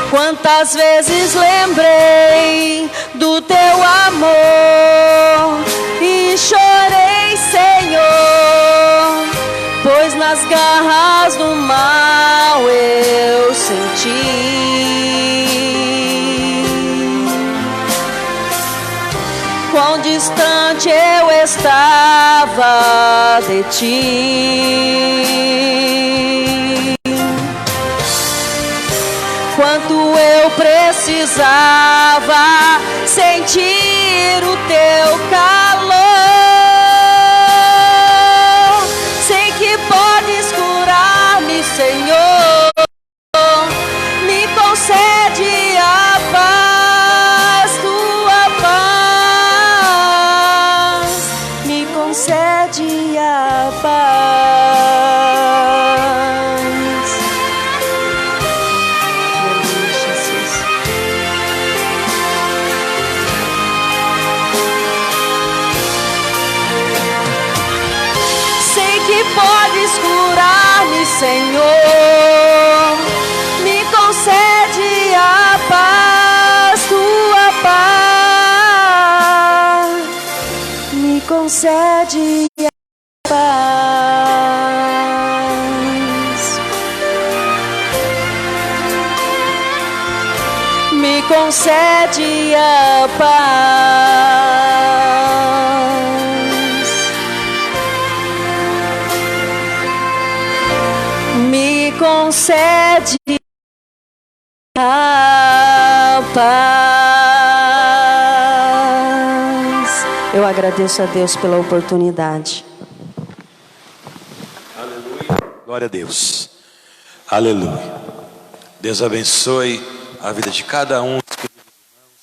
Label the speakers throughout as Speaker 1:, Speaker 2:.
Speaker 1: Quantas vezes lembrei do teu amor e chorei, Senhor, pois nas garras do mal eu senti quão distante eu estava de ti, quanto eu precisava sentir o teu calor. Sei que podes curar-me, Senhor, me concede a paz, tua paz, me concede a paz. Sei que podes curar-me, Senhor, me concede a paz, tua paz, me concede a paz, me concede a paz, me concede a paz. Eu agradeço a Deus pela oportunidade.
Speaker 2: Aleluia. Glória a Deus. Aleluia. Deus abençoe a vida de cada um dos queridos irmãos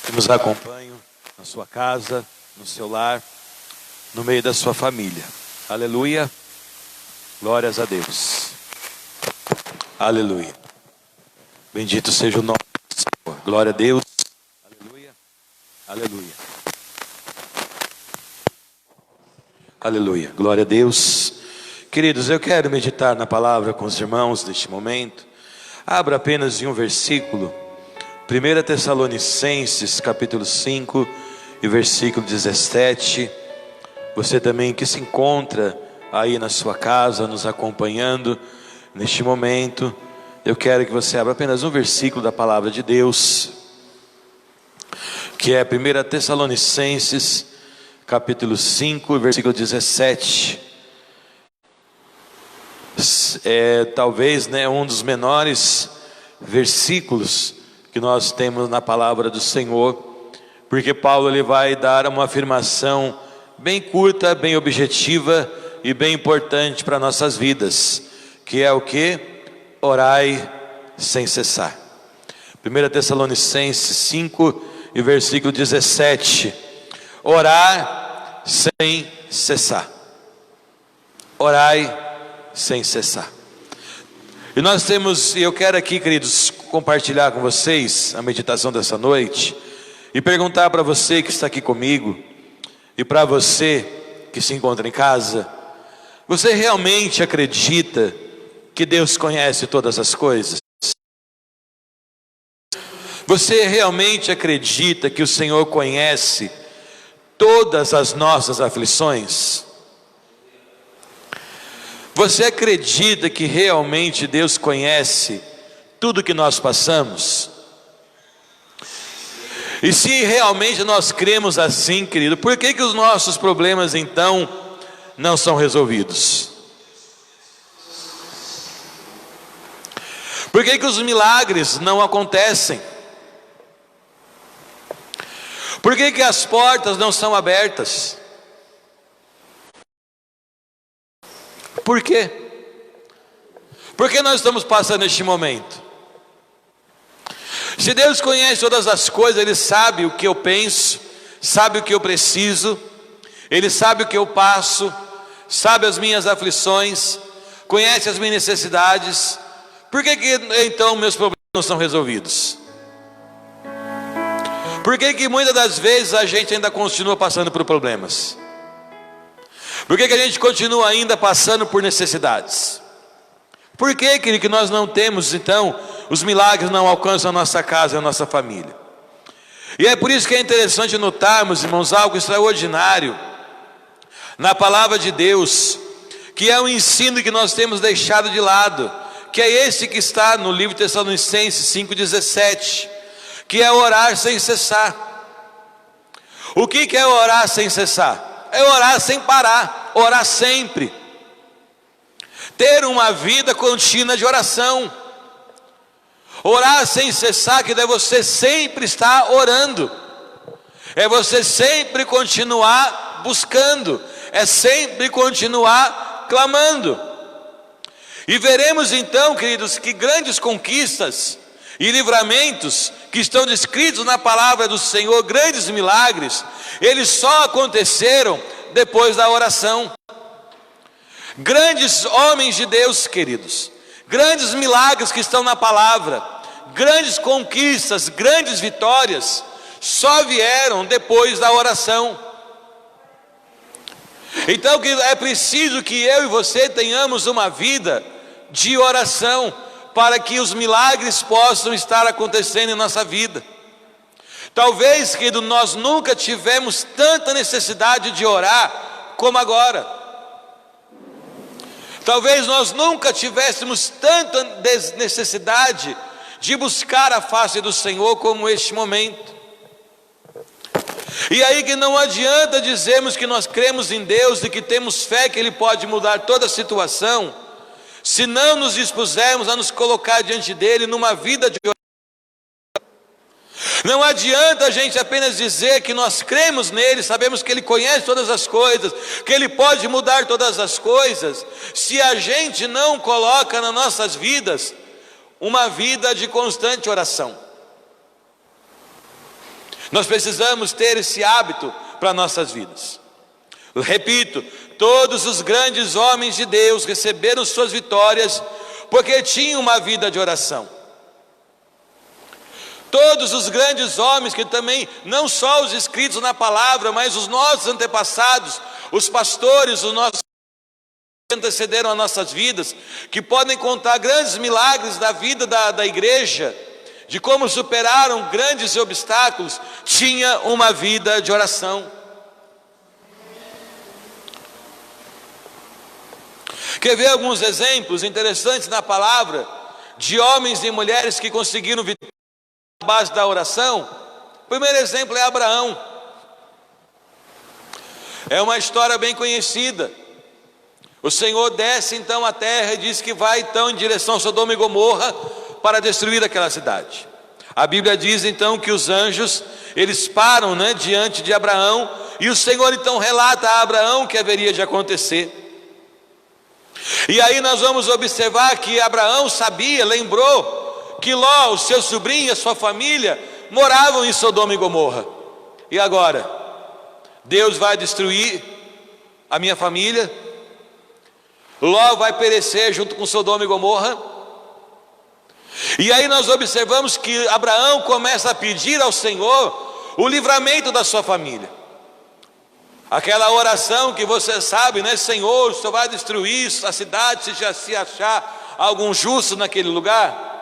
Speaker 2: que nos acompanham na sua casa, no seu lar, no meio da sua família. Aleluia. Glórias a Deus. Aleluia. Bendito seja o nome do Senhor. Glória a Deus. Aleluia. Aleluia. Aleluia. Glória a Deus. Queridos, eu quero meditar na palavra com os irmãos neste momento. Abra apenas em um versículo. 1 Tessalonicenses, capítulo 5 e versículo 17. Você também que se encontra aí na sua casa, nos acompanhando neste momento, eu quero que você abra apenas um versículo da palavra de Deus, que é 1 Tessalonicenses, capítulo 5, versículo 17. É talvez um dos menores versículos que nós temos na palavra do Senhor, porque Paulo ele vai dar uma afirmação bem curta, bem objetiva e bem importante para nossas vidas, que é o que? Orai sem cessar. 1 Tessalonicenses 5 e versículo 17. Orar sem cessar. Orai sem cessar. E nós temos, e eu quero aqui, queridos, compartilhar com vocês a meditação dessa noite e perguntar para você que está aqui comigo e para você que se encontra em casa: você realmente acredita que Deus conhece todas as coisas? Você realmente acredita que o Senhor conhece todas as nossas aflições? Você acredita que realmente Deus conhece tudo que nós passamos? E se realmente nós cremos assim, querido, por que os nossos problemas então não são resolvidos? Por que os milagres não acontecem? Por que as portas não são abertas? Por quê? Por que nós estamos passando este momento? Se Deus conhece todas as coisas, Ele sabe o que eu penso, sabe o que eu preciso, Ele sabe o que eu passo, sabe as minhas aflições, conhece as minhas necessidades. Por que então meus problemas não são resolvidos? Por que muitas das vezes a gente ainda continua passando por problemas? Por que a gente continua ainda passando por necessidades? Por que, querido, que nós não temos então os milagres não alcançam a nossa casa e a nossa família. E é por isso que é interessante notarmos, irmãos, algo extraordinário na palavra de Deus, que é um ensino que nós temos deixado de lado, que é esse que está no livro de Tessalonicenses 5,17, que é orar sem cessar. O que é orar sem cessar? É orar sem parar, orar sempre, ter uma vida contínua de oração. Orar sem cessar, que é você sempre estar orando, é você sempre continuar buscando, é sempre continuar clamando. E veremos então, queridos, que grandes conquistas e livramentos que estão descritos na palavra do Senhor, grandes milagres, eles só aconteceram depois da oração. Grandes homens de Deus, queridos, grandes milagres que estão na palavra, grandes conquistas, grandes vitórias, só vieram depois da oração. Então é preciso que eu e você tenhamos uma vida de oração, para que os milagres possam estar acontecendo em nossa vida. Talvez, querido, nós nunca tivemos tanta necessidade de orar como agora. Talvez nós nunca tivéssemos tanta necessidade de buscar a face do Senhor como este momento. E aí que não adianta dizermos que nós cremos em Deus e que temos fé que Ele pode mudar toda a situação, se não nos dispusermos a nos colocar diante dEle numa vida de oração. Não adianta a gente apenas dizer que nós cremos nele, sabemos que Ele conhece todas as coisas, que Ele pode mudar todas as coisas, se a gente não coloca nas nossas vidas uma vida de constante oração. Nós precisamos ter esse hábito para nossas vidas. Eu repito, todos os grandes homens de Deus receberam suas vitórias porque tinham uma vida de oração. Todos os grandes homens que também, não só os escritos na palavra, mas os nossos antepassados, os pastores, os nossos que antecederam as nossas vidas, que podem contar grandes milagres da vida da igreja, de como superaram grandes obstáculos, tinha uma vida de oração. Quer ver alguns exemplos interessantes na palavra de homens e mulheres que conseguiram vitória na base da oração? O primeiro exemplo é Abraão. É uma história bem conhecida. O Senhor desce então à terra e diz que vai então em direção a Sodoma e Gomorra para destruir aquela cidade. A Bíblia diz então que os anjos, eles param, diante de Abraão, e o Senhor então relata a Abraão o que haveria de acontecer. E aí nós vamos observar que Abraão sabia, lembrou que Ló, o seu sobrinho e a sua família moravam em Sodoma e Gomorra. E agora? Deus vai destruir a minha família? Ló vai perecer junto com Sodoma e Gomorra? E aí nós observamos que Abraão começa a pedir ao Senhor o livramento da sua família. Aquela oração que você sabe, Senhor, o Senhor vai destruir a cidade se achar algum justo naquele lugar.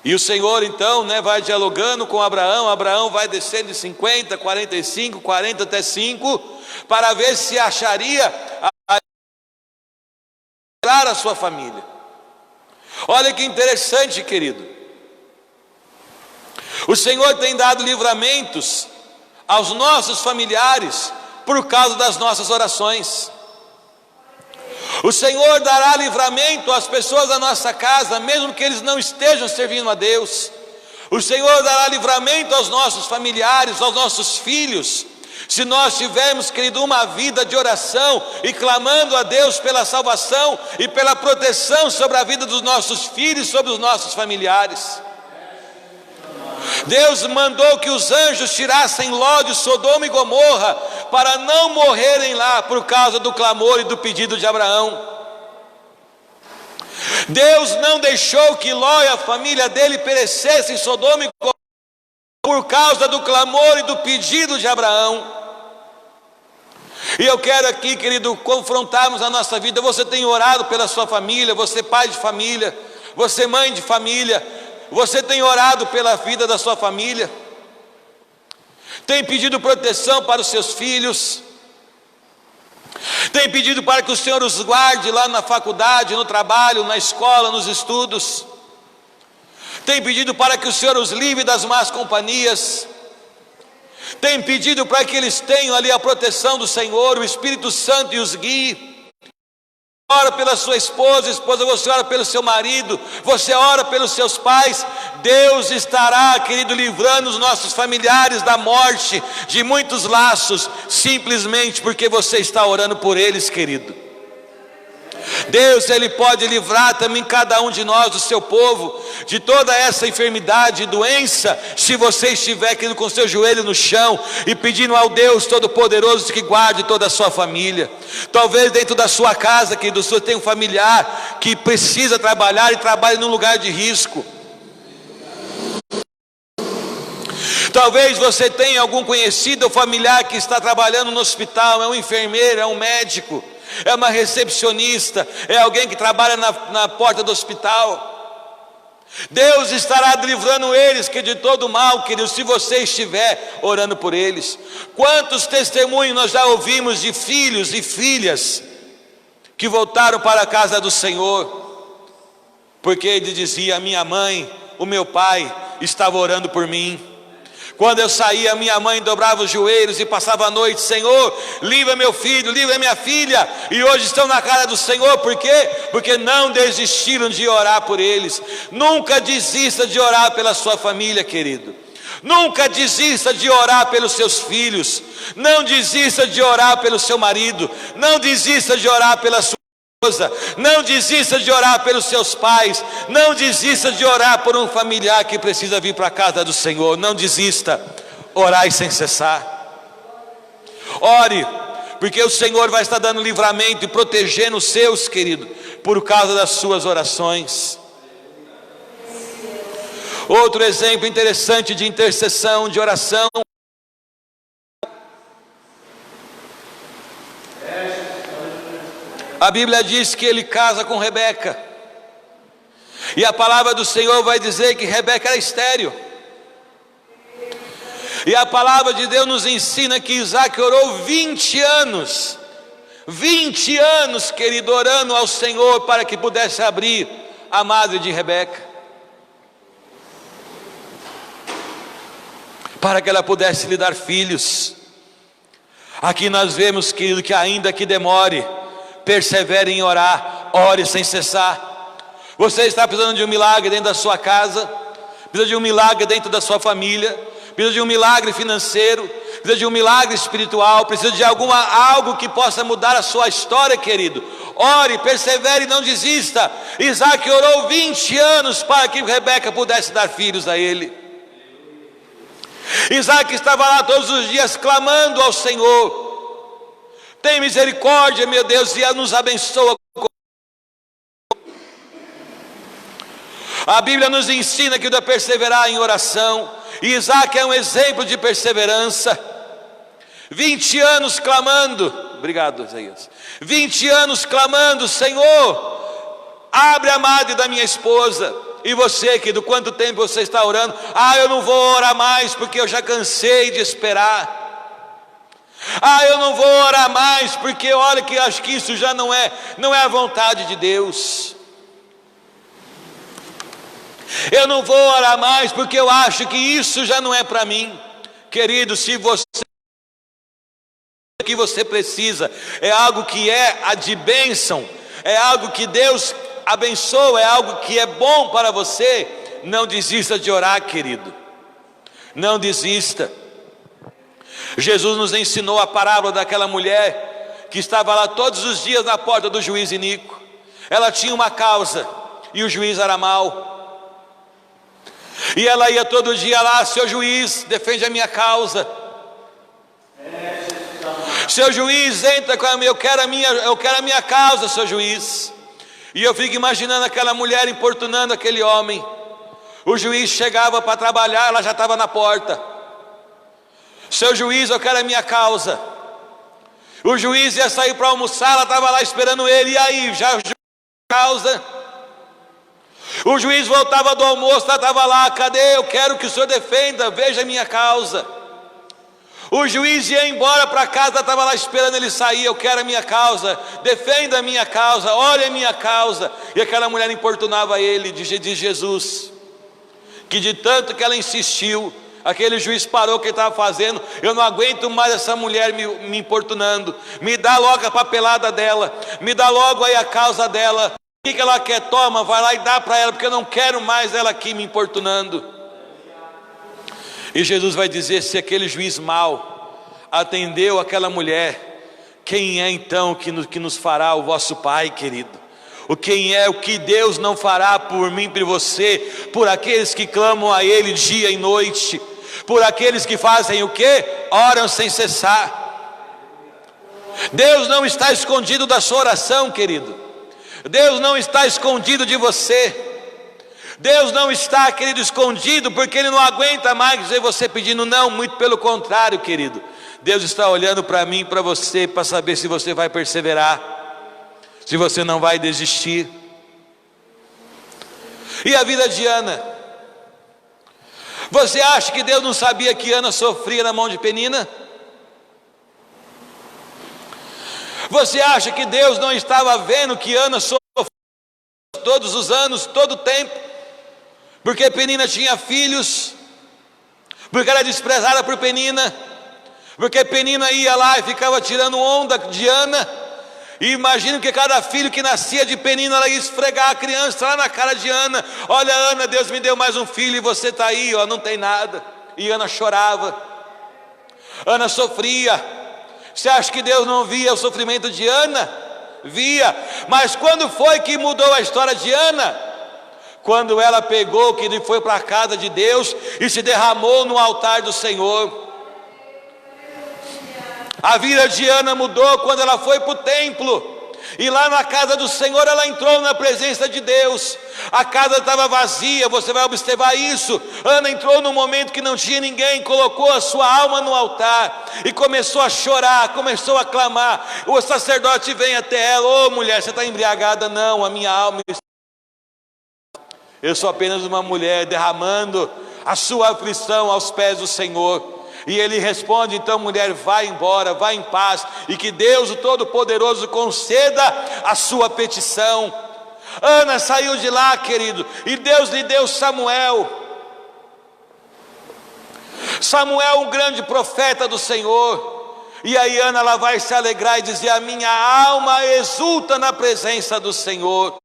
Speaker 2: E o Senhor então vai dialogando com Abraão. Abraão vai descendo de 50, 45, 40 até 5, para ver se acharia a sua família. Olha que interessante, querido. O Senhor tem dado livramentos aos nossos familiares por causa das nossas orações. O Senhor dará livramento às pessoas da nossa casa, mesmo que eles não estejam servindo a Deus. O Senhor dará livramento aos nossos familiares, aos nossos filhos, se nós tivermos, querido, uma vida de oração e clamando a Deus pela salvação e pela proteção sobre a vida dos nossos filhos, sobre os nossos familiares. Deus mandou que os anjos tirassem Ló de Sodoma e Gomorra para não morrerem lá por causa do clamor e do pedido de Abraão. Deus não deixou que Ló e a família dele perecessem em Sodoma e Gomorra por causa do clamor e do pedido de Abraão. E eu quero aqui, querido, confrontarmos a nossa vida. Você tem orado pela sua família, você pai de família, Você, mãe de família, você tem orado pela vida da sua família? Tem pedido proteção para os seus filhos? Tem pedido para que o Senhor os guarde lá na faculdade, no trabalho, na escola, nos estudos? Tem pedido para que o Senhor os livre das más companhias? Tem pedido para que eles tenham ali a proteção do Senhor, o Espírito Santo e os guie? Ora pela sua esposa, você ora pelo seu marido, você ora pelos seus pais. Deus estará, querido, livrando os nossos familiares da morte, de muitos laços, simplesmente porque você está orando por eles, querido. Deus, Ele pode livrar também cada um de nós, do seu povo, de toda essa enfermidade e doença, se você estiver, querido, com seu joelho no chão e pedindo ao Deus Todo-Poderoso que guarde toda a sua família. Talvez dentro da sua casa, querido, você tem um familiar que precisa trabalhar e trabalha num lugar de risco. Talvez você tenha algum conhecido ou familiar que está trabalhando no hospital, é um enfermeiro, é um médico, é uma recepcionista, é alguém que trabalha na porta do hospital. Deus estará livrando eles que de todo mal, querido, se você estiver orando por eles. Quantos testemunhos nós já ouvimos de filhos e filhas que voltaram para a casa do Senhor, porque ele dizia: a minha mãe, o meu pai estava orando por mim. Quando eu saía, minha mãe dobrava os joelhos e passava a noite: Senhor, livra meu filho, livra minha filha. E hoje estão na casa do Senhor. Por quê? Porque não desistiram de orar por eles. Nunca desista de orar pela sua família, querido. Nunca desista de orar pelos seus filhos. Não desista de orar pelo seu marido. Não desista de orar pela sua esposa. Não desista de orar pelos seus pais. Não desista de orar por um familiar que precisa vir para a casa do Senhor. Não desista. Orai sem cessar. Ore, porque o Senhor vai estar dando livramento e protegendo os seus, querido, por causa das suas orações. Outro exemplo interessante de intercessão, de oração. A Bíblia diz que ele casa com Rebeca, e a palavra do Senhor vai dizer que Rebeca era estéril. E a palavra de Deus nos ensina que Isaac orou 20 anos, 20 anos, querido, orando ao Senhor para que pudesse abrir a madre de Rebeca, para que ela pudesse lhe dar filhos. Aqui nós vemos, querido, que ainda que demore, persevere em orar, ore sem cessar. Você está precisando de um milagre dentro da sua casa, precisa de um milagre dentro da sua família, precisa de um milagre financeiro, precisa de um milagre espiritual, precisa de algo que possa mudar a sua história, querido. Ore, persevere e não desista. Isaac orou 20 anos para que Rebeca pudesse dar filhos a ele. Isaac estava lá todos os dias clamando ao Senhor: tem misericórdia, meu Deus, e nos abençoa. A Bíblia nos ensina que deve perseverar em oração, e Isaac é um exemplo de perseverança. 20 anos clamando, obrigado, Isaías. 20 anos clamando: Senhor, abre a madre da minha esposa. E você, querido, quanto tempo você está orando? Eu não vou orar mais porque eu já cansei de esperar. Eu não vou orar mais porque olha que acho que isso já não é a vontade de Deus. Eu não vou orar mais porque eu acho que isso já não é para mim. Querido, se você que você precisa é algo que é a de bênção, é algo que Deus abençoa, é algo que é bom para você, não desista de orar, querido. Não desista. Jesus nos ensinou a parábola daquela mulher que estava lá todos os dias na porta do juiz iníquo. Ela tinha uma causa e o juiz era mau, e ela ia todo dia lá: seu juiz, defende a minha causa. Seu juiz, entra com eu quero a minha causa, seu juiz. E eu fico imaginando aquela mulher importunando aquele homem. O juiz chegava para trabalhar, ela já estava na porta: seu juiz, eu quero a minha causa. O juiz ia sair para almoçar, ela estava lá esperando ele. E aí, já causa? O juiz voltava do almoço, estava lá: cadê? Eu quero que o senhor defenda, veja a minha causa. O juiz ia embora para casa, estava lá esperando ele sair: eu quero a minha causa, defenda a minha causa, olha a minha causa. E aquela mulher importunava ele, de Jesus, que de tanto que ela insistiu, aquele juiz parou o que ele estava fazendo: eu não aguento mais essa mulher me importunando, me dá logo a papelada dela, me dá logo aí a causa dela, o que ela quer? Toma, vai lá e dá para ela, porque eu não quero mais ela aqui me importunando. E Jesus vai dizer: se aquele juiz mau atendeu aquela mulher, quem é então que nos fará o vosso Pai querido? Quem é o que Deus não fará por mim, por você, por aqueles que clamam a Ele dia e noite, por aqueles que fazem o quê? Oram sem cessar. Deus não está escondido da sua oração, querido. Deus não está escondido de você. Deus não está, querido, escondido porque Ele não aguenta mais ver você pedindo. Não, muito pelo contrário, querido. Deus está olhando para mim e para você, para saber se você vai perseverar, se você não vai desistir. E a vida de Ana? Você acha que Deus não sabia que Ana sofria na mão de Penina? Você acha que Deus não estava vendo que Ana sofria todos os anos, todo o tempo? Porque Penina tinha filhos, porque era desprezada por Penina, porque Penina ia lá e ficava tirando onda de Ana. E imagino que cada filho que nascia de Penina, ela ia esfregar a criança lá na cara de Ana: olha, Ana, Deus me deu mais um filho e você está aí, ó, não tem nada. E Ana chorava, Ana sofria. Você acha que Deus não via o sofrimento de Ana? Via. Mas quando foi que mudou a história de Ana? Quando ela pegou, que foi para a casa de Deus e se derramou no altar do Senhor. A vida de Ana mudou quando ela foi para o templo, e lá na casa do Senhor ela entrou na presença de Deus. A casa estava vazia, você vai observar isso. Ana entrou num momento que não tinha ninguém, colocou a sua alma no altar e começou a chorar, começou a clamar. O sacerdote vem até ela: ô mulher, você está embriagada? Não, a minha alma está... Eu sou apenas uma mulher derramando a sua aflição aos pés do Senhor. E ele responde: então, mulher, vai embora, vai em paz, e que Deus o Todo-Poderoso conceda a sua petição. Ana saiu de lá, querido, e Deus lhe deu Samuel. Samuel, um grande profeta do Senhor. E aí Ana, ela vai se alegrar e dizer: a minha alma exulta na presença do Senhor.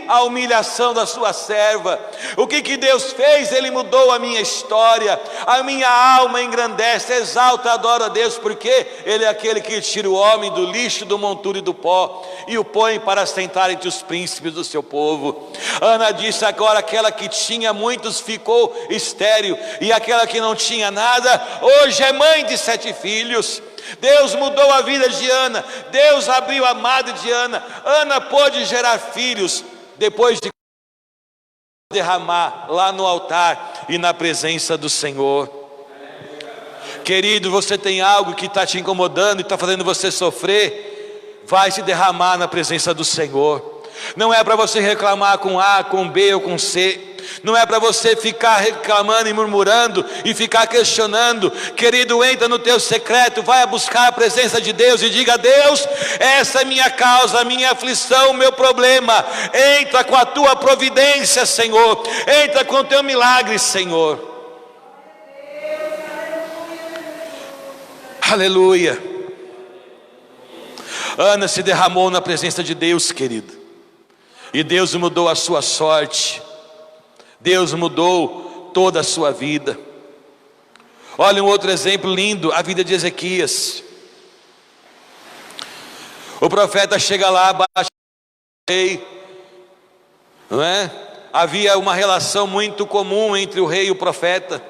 Speaker 2: A humilhação da sua serva. O que Deus fez? Ele mudou a minha história. A minha alma engrandece, exalta, adora a Deus, porque Ele é aquele que tira o homem do lixo, do monturo e do pó, e o põe para sentar entre os príncipes do seu povo. Ana disse: agora aquela que tinha muitos ficou estéril, e aquela que não tinha nada, hoje é mãe de 7 filhos. Deus mudou a vida de Ana. Deus abriu a madre de Ana. Ana pôde gerar filhos depois de derramar lá no altar e na presença do Senhor. Querido, você tem algo que está te incomodando e está fazendo você sofrer? Vai se derramar na presença do Senhor. Não é para você reclamar com A, com B ou com C. Não é para você ficar reclamando e murmurando e ficar questionando. Querido, entra no teu secreto, vai buscar a presença de Deus e diga: Deus, essa é a minha causa, a minha aflição, o meu problema. Entra com a tua providência, Senhor. Entra com o teu milagre, Senhor. Aleluia. Ana se derramou na presença de Deus, querido, e Deus mudou a sua sorte. Deus mudou toda a sua vida. Olha um outro exemplo lindo, a vida de Ezequias. O profeta chega lá, baixa o rei, não é? Havia uma relação muito comum entre o rei e o profeta.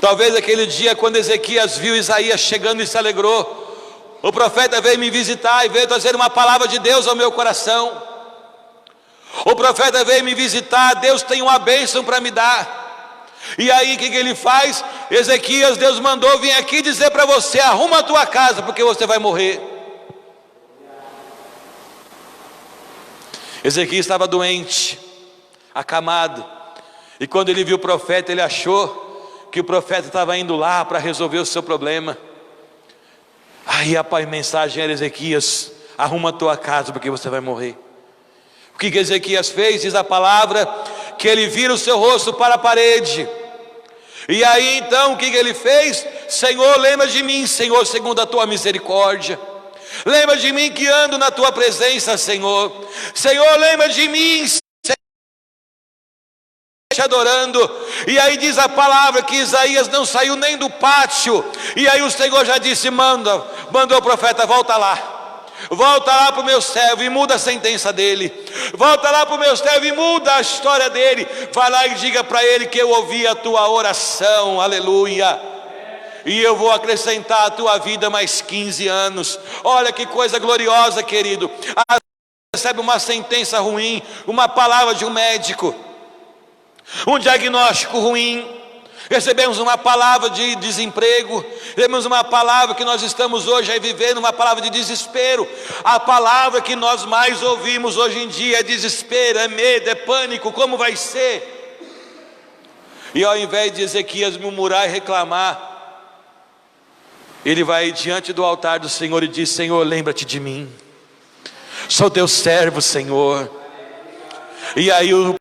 Speaker 2: Talvez aquele dia, quando Ezequias viu Isaías chegando e se alegrou, o profeta veio me visitar e veio trazer uma palavra de Deus ao meu coração. O profeta veio me visitar, Deus tem uma bênção para me dar. E aí o que ele faz? Ezequias, Deus mandou vir aqui dizer para você: arruma a tua casa, porque você vai morrer. Ezequias estava doente, acamado, e quando ele viu o profeta, ele achou que o profeta estava indo lá para resolver o seu problema. Aí a mensagem era: Ezequias, arruma a tua casa, porque você vai morrer. O que Ezequias fez? Diz a palavra que ele vira o seu rosto para a parede. E aí então o que ele fez? Senhor, lembra de mim, Senhor, segundo a tua misericórdia. Lembra de mim que ando na tua presença, Senhor. Senhor, lembra de mim, Senhor, te adorando. E aí diz a palavra que Isaías não saiu nem do pátio. E aí o Senhor já disse: mandou o profeta: volta lá para o meu servo e muda a sentença dele. Volta lá para o meu servo e muda a história dele. Vai lá e diga para ele que eu ouvi a tua oração, aleluia, e eu vou acrescentar à tua vida mais 15 anos. Olha que coisa gloriosa, querido. Recebe uma sentença ruim, uma palavra de um médico, um diagnóstico ruim. Recebemos uma palavra de desemprego, recebemos uma palavra que nós estamos hoje aí vivendo, uma palavra de desespero. A palavra que nós mais ouvimos hoje em dia é desespero, é medo, é pânico. Como vai ser? E ao invés de Ezequias murmurar e reclamar, ele vai diante do altar do Senhor e diz: Senhor, lembra-te de mim, sou teu servo, Senhor. E aí o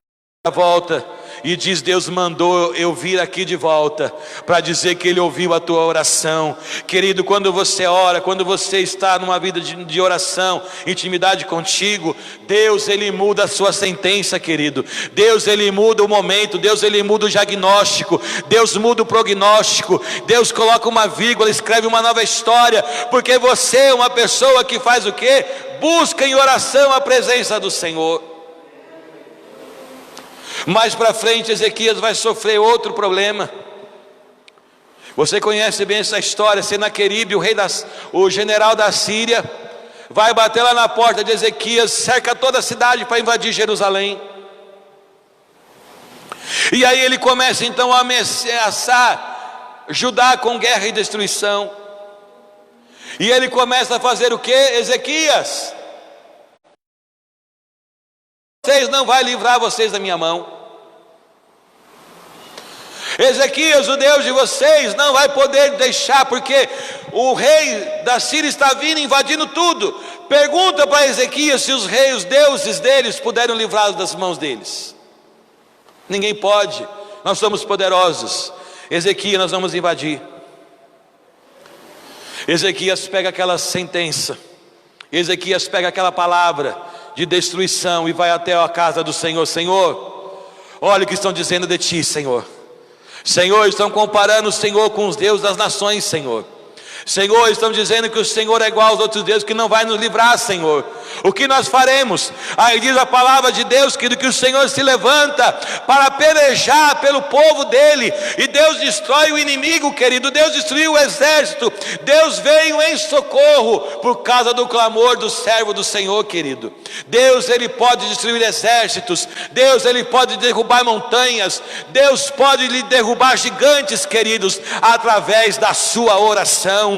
Speaker 2: volta e diz: Deus mandou eu vir aqui de volta para dizer que Ele ouviu a tua oração. Querido, quando você ora, quando você está numa vida de oração, intimidade contigo, Deus, Ele muda a sua sentença, querido. Deus, Ele muda o momento. Deus, Ele muda o diagnóstico. Deus muda o prognóstico. Deus coloca uma vírgula, escreve uma nova história, porque você é uma pessoa que faz o quê? Busca em oração a presença do Senhor. Mais para frente, Ezequias vai sofrer outro problema. Você conhece bem essa história. Senaqueribe, o general da Síria, vai bater lá na porta de Ezequias, cerca toda a cidade para invadir Jerusalém. E aí ele começa então a ameaçar Judá com guerra e destruição. E ele começa a fazer o que? Ezequias, vocês não vai livrar vocês da minha mão. Ezequias, o Deus de vocês não vai poder deixar, porque o rei da Síria está vindo invadindo tudo. Pergunta para Ezequias se os reis, os deuses deles puderam livrá-los das mãos deles. Ninguém pode. Nós somos poderosos. Ezequias, nós vamos invadir. Ezequias pega aquela sentença, Ezequias pega aquela palavra de destruição e vai até a casa do Senhor. Senhor, olha o que estão dizendo de ti, Senhor. Senhor, estão comparando o Senhor com os deuses das nações, Senhor. Senhor, estão dizendo que o Senhor é igual aos outros deuses, que não vai nos livrar, Senhor. O que nós faremos? Aí diz a palavra de Deus, que o Senhor se levanta para pelejar pelo povo dele, e Deus destrói o inimigo, querido. Deus destruiu o exército. Deus veio em socorro por causa do clamor do servo do Senhor, querido. Deus, Ele pode destruir exércitos. Deus, Ele pode derrubar montanhas. Deus pode lhe derrubar gigantes, queridos, através da sua oração,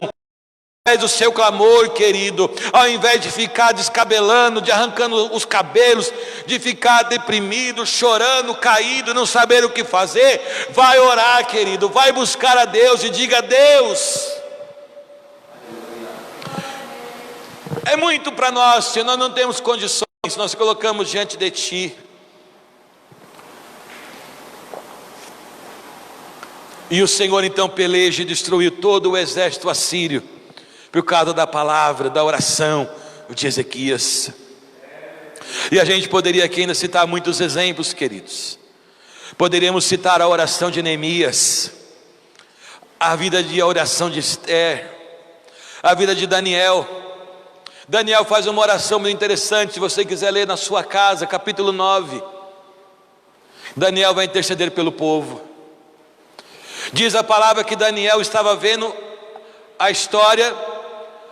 Speaker 2: do seu clamor, querido. Ao invés de ficar descabelando, de arrancando os cabelos, de ficar deprimido, chorando, caído, não saber o que fazer, vai orar, querido. Vai buscar a Deus e diga: Deus, é muito para nós, se nós não temos condições, nós colocamos diante de ti. E o Senhor então peleja e destruiu todo o exército assírio por causa da palavra, da oração de Ezequias. E a gente poderia aqui ainda citar muitos exemplos, queridos. Poderíamos citar a oração de Neemias, a vida de oração de Esther, a vida de Daniel. Daniel faz uma oração muito interessante, se você quiser ler na sua casa, capítulo 9. Daniel vai interceder pelo povo. Diz a palavra que Daniel estava vendo a história,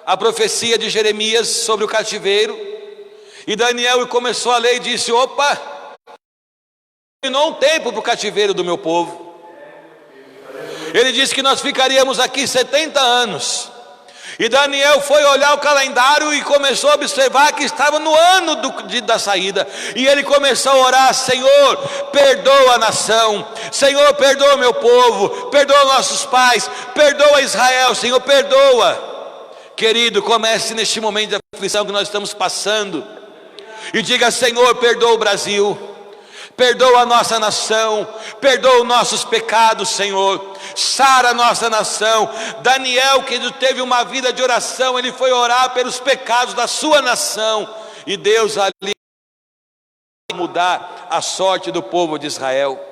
Speaker 2: a profecia de Jeremias sobre o cativeiro, e Daniel começou a ler e disse: opa, terminou um tempo para o cativeiro do meu povo. Ele disse que nós ficaríamos aqui 70 anos, E Daniel foi olhar o calendário e começou a observar que estava no ano da saída. E ele começou a orar: Senhor, perdoa a nação, Senhor, perdoa meu povo, perdoa nossos pais, perdoa Israel, Senhor, perdoa. Querido, comece neste momento de aflição que nós estamos passando e diga: Senhor, perdoa o Brasil, perdoa a nossa nação, perdoa os nossos pecados, Senhor, sara a nossa nação. Daniel, que teve uma vida de oração, ele foi orar pelos pecados da sua nação, e Deus ali mudar a sorte do povo de Israel.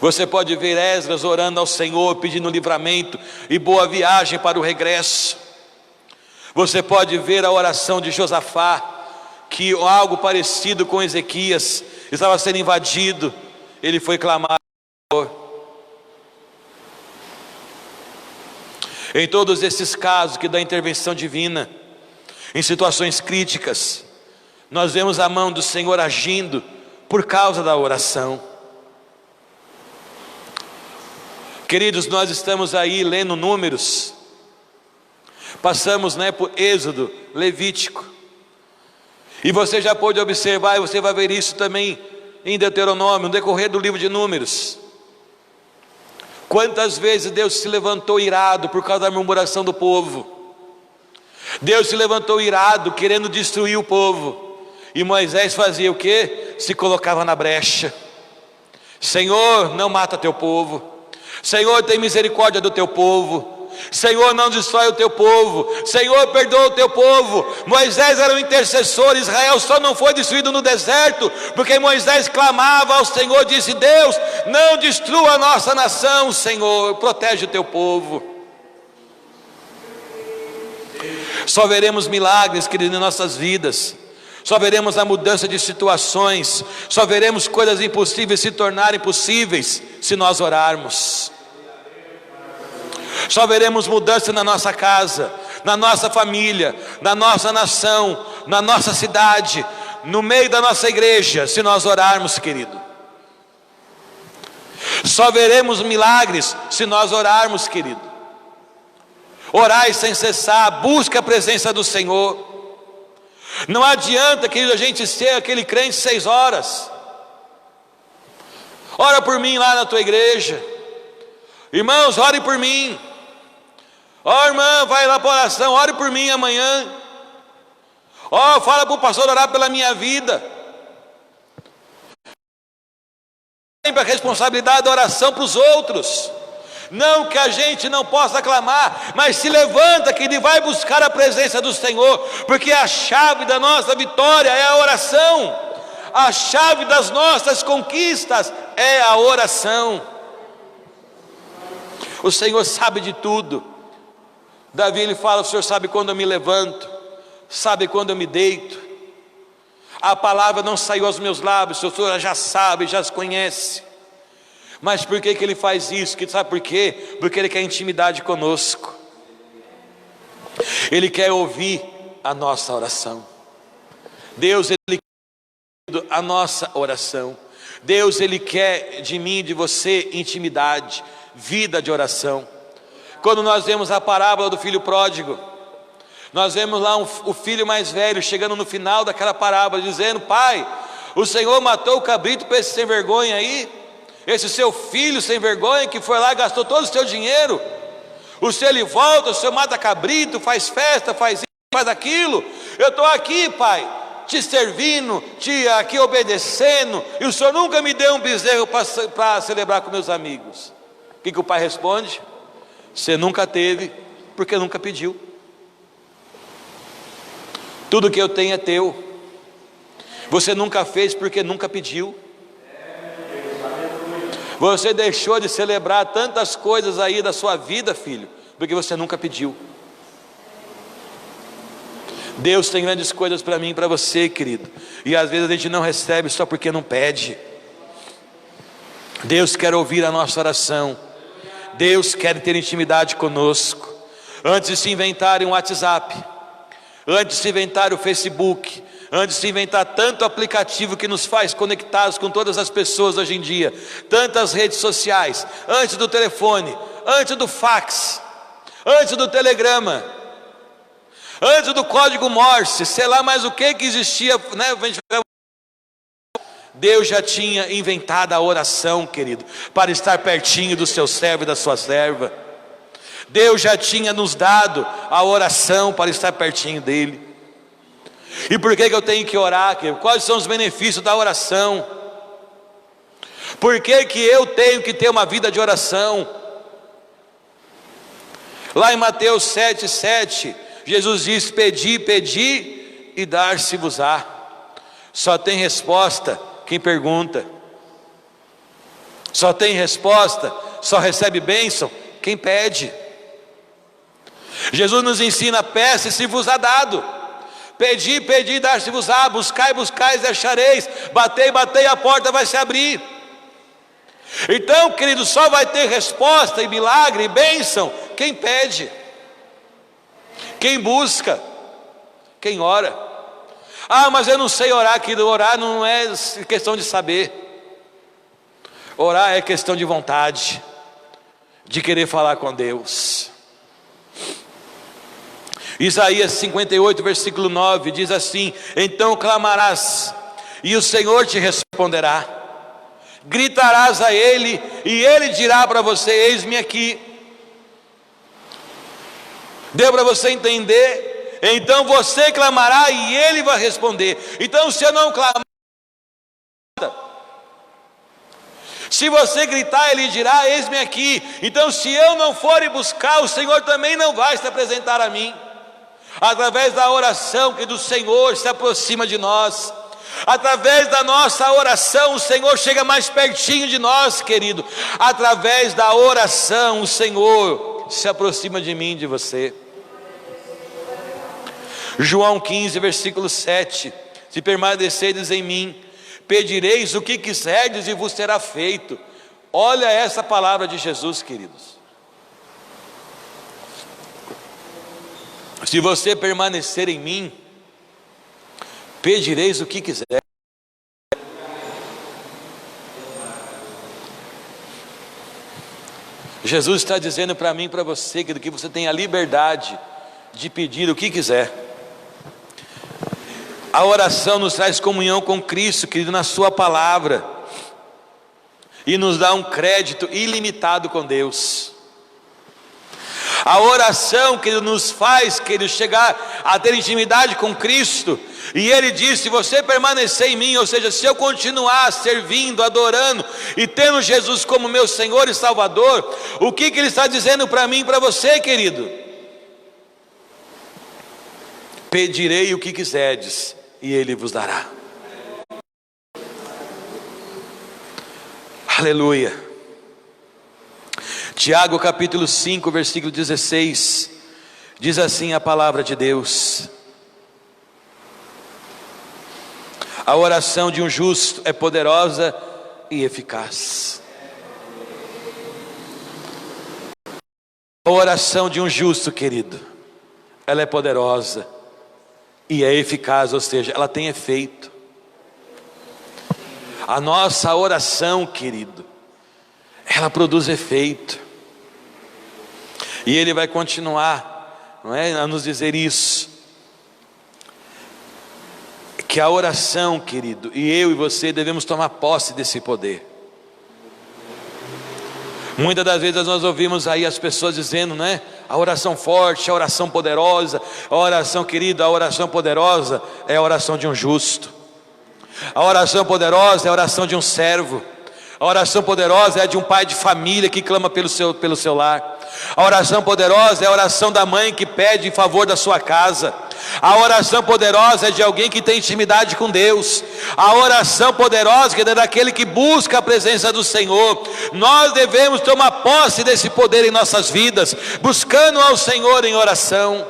Speaker 2: Você pode ver Esdras orando ao Senhor, pedindo livramento e boa viagem para o regresso. Você pode ver a oração de Josafá, que algo parecido com Ezequias, estava sendo invadido, ele foi clamar ao Senhor. Em todos esses casos que da intervenção divina, em situações críticas, nós vemos a mão do Senhor agindo por causa da oração. Queridos, nós estamos aí lendo Números, passamos por Êxodo, Levítico, e você já pôde observar, e você vai ver isso também em Deuteronômio, no decorrer do livro de Números. Quantas vezes Deus se levantou irado por causa da murmuração do povo. Deus se levantou irado, querendo destruir o povo. E Moisés fazia o quê? Se colocava na brecha. Senhor, não mata teu povo. Senhor, tem misericórdia do teu povo. Senhor, não destrói o teu povo. Senhor, perdoa o teu povo. Moisés era o intercessor. Israel só não foi destruído no deserto porque Moisés clamava ao Senhor, disse: Deus, não destrua a nossa nação, Senhor, protege o teu povo. Só veremos milagres, queridos, em nossas vidas. Só veremos a mudança de situações. Só veremos coisas impossíveis se tornarem possíveis se nós orarmos. Só veremos mudança na nossa casa, na nossa família, na nossa nação, na nossa cidade, no meio da nossa igreja, se nós orarmos, querido. Só veremos milagres se nós orarmos, querido. Orai sem cessar, busque a presença do Senhor. Não adianta, querido, a gente ser aquele crente 6 horas. Ora por mim lá na tua igreja. Irmãos, ore por mim. Ó, irmã, vai lá para a oração, ore por mim amanhã. Ó, fala para o pastor orar pela minha vida. Sempre a responsabilidade da oração para os outros. Não que a gente não possa clamar, mas se levanta, que ele vai buscar a presença do Senhor, porque a chave da nossa vitória é a oração. A chave das nossas conquistas é a oração. O Senhor sabe de tudo. Davi, ele fala: o Senhor sabe quando eu me levanto, sabe quando eu me deito. A palavra não saiu aos meus lábios, o Senhor já sabe, já as conhece. Mas por que ele faz isso? Sabe por quê? Porque Ele quer intimidade conosco. Ele quer ouvir a nossa oração. Deus, Ele quer a nossa oração. Deus, Ele quer de mim e de você intimidade, vida de oração. Quando nós vemos a parábola do filho pródigo, nós vemos lá o filho mais velho chegando no final daquela parábola, dizendo: Pai, o Senhor matou o cabrito para esse sem vergonha aí, esse seu filho sem vergonha que foi lá e gastou todo o seu dinheiro. O Senhor, ele volta, o Senhor mata cabrito, faz festa, faz isso, faz aquilo. Eu estou aqui, Pai, te servindo, te aqui obedecendo, e o Senhor nunca me deu um bezerro para celebrar com meus amigos. O que o pai responde? Você nunca teve, porque nunca pediu. Tudo que eu tenho é teu. Você nunca fez porque nunca pediu. Você deixou de celebrar tantas coisas aí da sua vida, filho, porque você nunca pediu. Deus tem grandes coisas para mim e para você, querido, e às vezes a gente não recebe só porque não pede. Deus quer ouvir a nossa oração. Deus quer ter intimidade conosco. Antes de se inventarem um WhatsApp, antes de se inventar o Facebook, antes de se inventar tanto aplicativo que nos faz conectados com todas as pessoas hoje em dia, tantas redes sociais, antes do telefone, antes do fax, antes do telegrama, antes do código Morse, sei lá mais o que existia, né? Deus já tinha inventado a oração, querido, para estar pertinho do seu servo e da sua serva. Deus já tinha nos dado a oração para estar pertinho dele. E por que eu tenho que orar, querido? Quais são os benefícios da oração? Por que eu tenho que ter uma vida de oração? Lá em Mateus 7,7, Jesus diz: pedi, pedi e dar-se-vos-á. Só tem resposta quem pergunta. Só tem resposta, só recebe bênção quem pede. Jesus nos ensina: peça e se vos há dado. Pedi, pedi e dar-se-vos-á. Buscai, buscai e achareis. Batei, batei, a porta vai se abrir. Então, querido, só vai ter resposta e milagre e bênção quem pede, quem busca, quem ora. Ah, mas eu não sei orar, querido. Orar não é questão de saber. Orar é questão de vontade, de querer falar com Deus. Isaías 58, versículo 9 diz assim: então clamarás e o Senhor te responderá, gritarás a Ele e Ele dirá para você: eis-me aqui. Deu para você entender? Então você clamará e Ele vai responder. Então se eu não clamar, se você gritar, Ele dirá: eis-me aqui. Então se eu não for e buscar, o Senhor também não vai se apresentar a mim. Através da oração que do Senhor se aproxima de nós. Através da nossa oração o Senhor chega mais pertinho de nós, querido. Através da oração o Senhor se aproxima de mim, de você. João 15, versículo 7: se permanecerdes em mim, pedireis o que quiserdes e vos será feito. Olha essa palavra de Jesus, queridos. Se você permanecer em mim, pedireis o que quiser. Jesus está dizendo para mim e para você, querido, que você tem a liberdade de pedir o que quiser. A oração nos traz comunhão com Cristo, querido, na sua palavra, e nos dá um crédito ilimitado com Deus. A oração, querido, nos faz, querido, chegar a ter intimidade com Cristo. E Ele diz: se você permanecer em mim, ou seja, se eu continuar servindo, adorando e tendo Jesus como meu Senhor e Salvador, o que Ele está dizendo para mim e para você, querido? Pedirei o que quiserdes e Ele vos dará. Aleluia. Tiago capítulo 5, versículo 16, diz assim a palavra de Deus: a oração de um justo é poderosa e eficaz. A oração de um justo, querido, ela é poderosa e é eficaz, ou seja, ela tem efeito. A nossa oração, querido, ela produz efeito. E Ele vai continuar, não é, a nos dizer isso, que a oração, querido, e eu e você devemos tomar posse desse poder. Muitas das vezes nós ouvimos aí as pessoas dizendo, né, a oração forte, a oração poderosa. A oração, querido, a oração poderosa é a oração de um justo. A oração poderosa é a oração de um servo. A oração poderosa é a de um pai de família que clama pelo seu lar. A oração poderosa é a oração da mãe que pede em favor da sua casa. A oração poderosa é de alguém que tem intimidade com Deus. A oração poderosa é daquele que busca a presença do Senhor. Nós devemos tomar posse desse poder em nossas vidas, buscando ao Senhor em oração.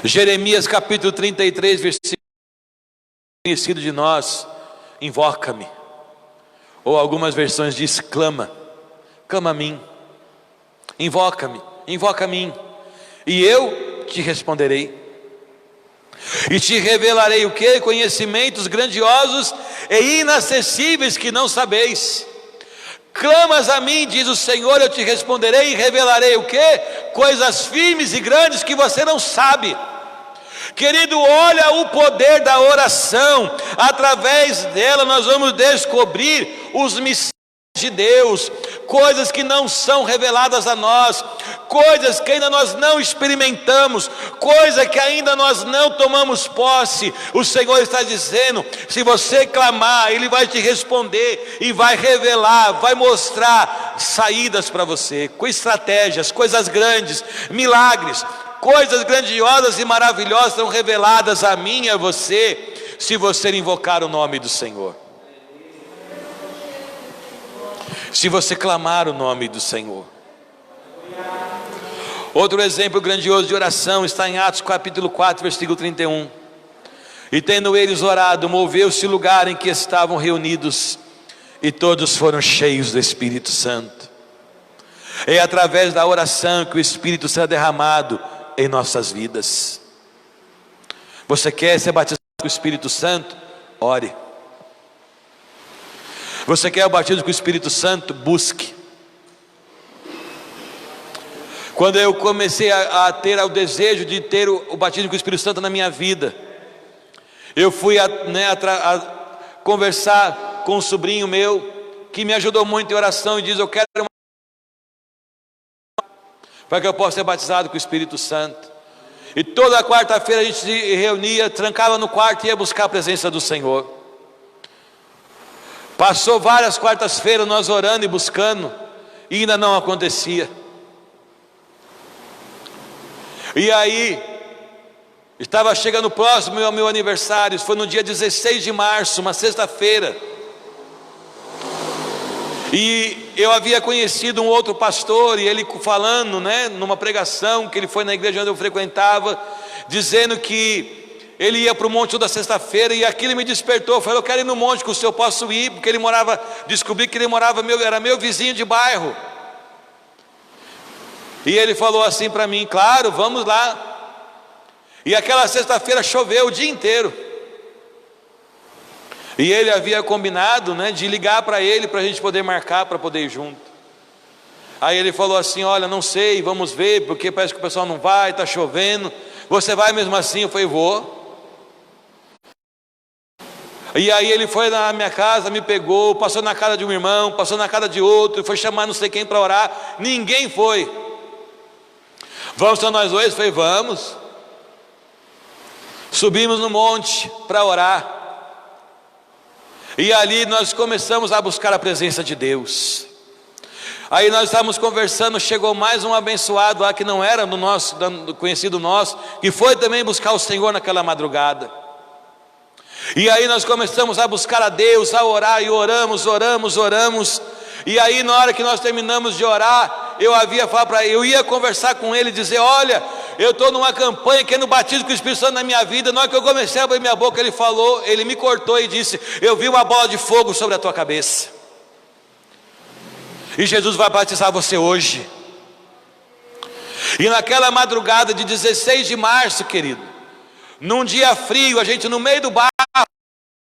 Speaker 2: Jeremias capítulo 33, versículo conhecido de nós: invoca-me. Ou algumas versões diz: clama, clama a mim, invoca-me, invoca a mim, e eu te responderei, e te revelarei o que? Conhecimentos grandiosos e inacessíveis que não sabeis. Clamas a mim, diz o Senhor, eu te responderei e revelarei o quê? Coisas firmes e grandes que você não sabe. Querido, olha o poder da oração. Através dela nós vamos descobrir os mistérios de Deus, coisas que não são reveladas a nós, coisas que ainda nós não experimentamos, coisas que ainda nós não tomamos posse. O Senhor está dizendo: se você clamar, Ele vai te responder e vai revelar, vai mostrar saídas para você, com estratégias, coisas grandes, milagres, coisas grandiosas e maravilhosas são reveladas a mim e a você, se você invocar o nome do Senhor. Se você clamar o nome do Senhor. Outro exemplo grandioso de oração está em Atos capítulo 4, versículo 31. E tendo eles orado, moveu-se o lugar em que estavam reunidos, e todos foram cheios do Espírito Santo. É através da oração que o Espírito será derramado em nossas vidas. Você quer ser batizado com o Espírito Santo? Ore. Você quer o batismo com o Espírito Santo? Busque. Quando eu comecei a ter o desejo de ter o batismo com o Espírito Santo na minha vida, eu fui a conversar com um sobrinho meu, que me ajudou muito em oração, e diz: eu quero para que eu possa ser batizado com o Espírito Santo. E toda quarta-feira a gente se reunia, trancava no quarto e ia buscar a presença do Senhor. Passou várias quartas-feiras nós orando e buscando, e ainda não acontecia. E aí, estava chegando próximo ao meu aniversário, foi no dia 16 de março, uma sexta-feira. E eu havia conhecido um outro pastor, e ele falando, numa pregação que ele foi na igreja onde eu frequentava, dizendo que ele ia para o monte toda sexta-feira, e aquilo me despertou. Eu falei: eu quero ir no monte, com o senhor posso ir? Porque ele morava, descobri que ele morava, era meu vizinho de bairro. E ele falou assim para mim: claro, vamos lá. E aquela sexta-feira choveu o dia inteiro. E ele havia combinado, de ligar para ele, para a gente poder marcar, para poder ir junto. Aí ele falou assim: olha, não sei, vamos ver, porque parece que o pessoal não vai, está chovendo. Você vai mesmo assim? Eu falei: vou. E aí ele foi na minha casa, me pegou, passou na casa de um irmão, passou na casa de outro, foi chamar não sei quem para orar, ninguém foi. Vamos só nós dois? Eu falei: vamos. Subimos no monte para orar, e ali nós começamos a buscar a presença de Deus. Aí nós estávamos conversando, chegou mais um abençoado lá, que não era do conhecido nosso, que foi também buscar o Senhor naquela madrugada. E aí nós começamos a buscar a Deus, a orar, e oramos. E aí na hora que nós terminamos de orar, eu havia falado para ele, eu ia conversar com ele, dizer: olha, eu estou numa campanha querendo batismo com o Espírito Santo na minha vida. Na hora que eu comecei a abrir minha boca, ele me cortou e disse: eu vi uma bola de fogo sobre a tua cabeça, e Jesus vai batizar você hoje. E naquela madrugada de 16 de março, querido, num dia frio, a gente no meio do barro,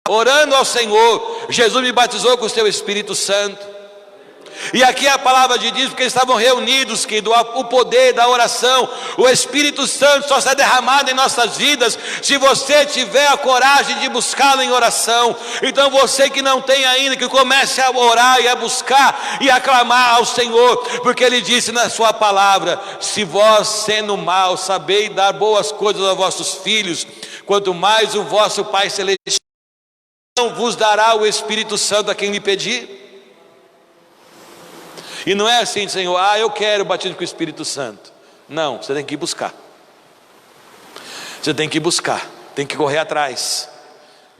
Speaker 2: orando ao Senhor, Jesus me batizou com o seu Espírito Santo. E aqui a palavra de Deus, porque eles estavam reunidos, querido, o poder da oração, o Espírito Santo só será derramado em nossas vidas se você tiver a coragem de buscá-lo em oração. Então você que não tem ainda, que comece a orar e a buscar e a clamar ao Senhor, porque Ele disse na sua palavra: se vós, sendo maus, sabeis dar boas coisas aos vossos filhos, quanto mais o vosso Pai Celestial não vos dará o Espírito Santo a quem lhe pedir. E não é assim: Senhor, eu quero o batismo com o Espírito Santo. Não, você tem que ir buscar. Você tem que ir buscar, tem que correr atrás.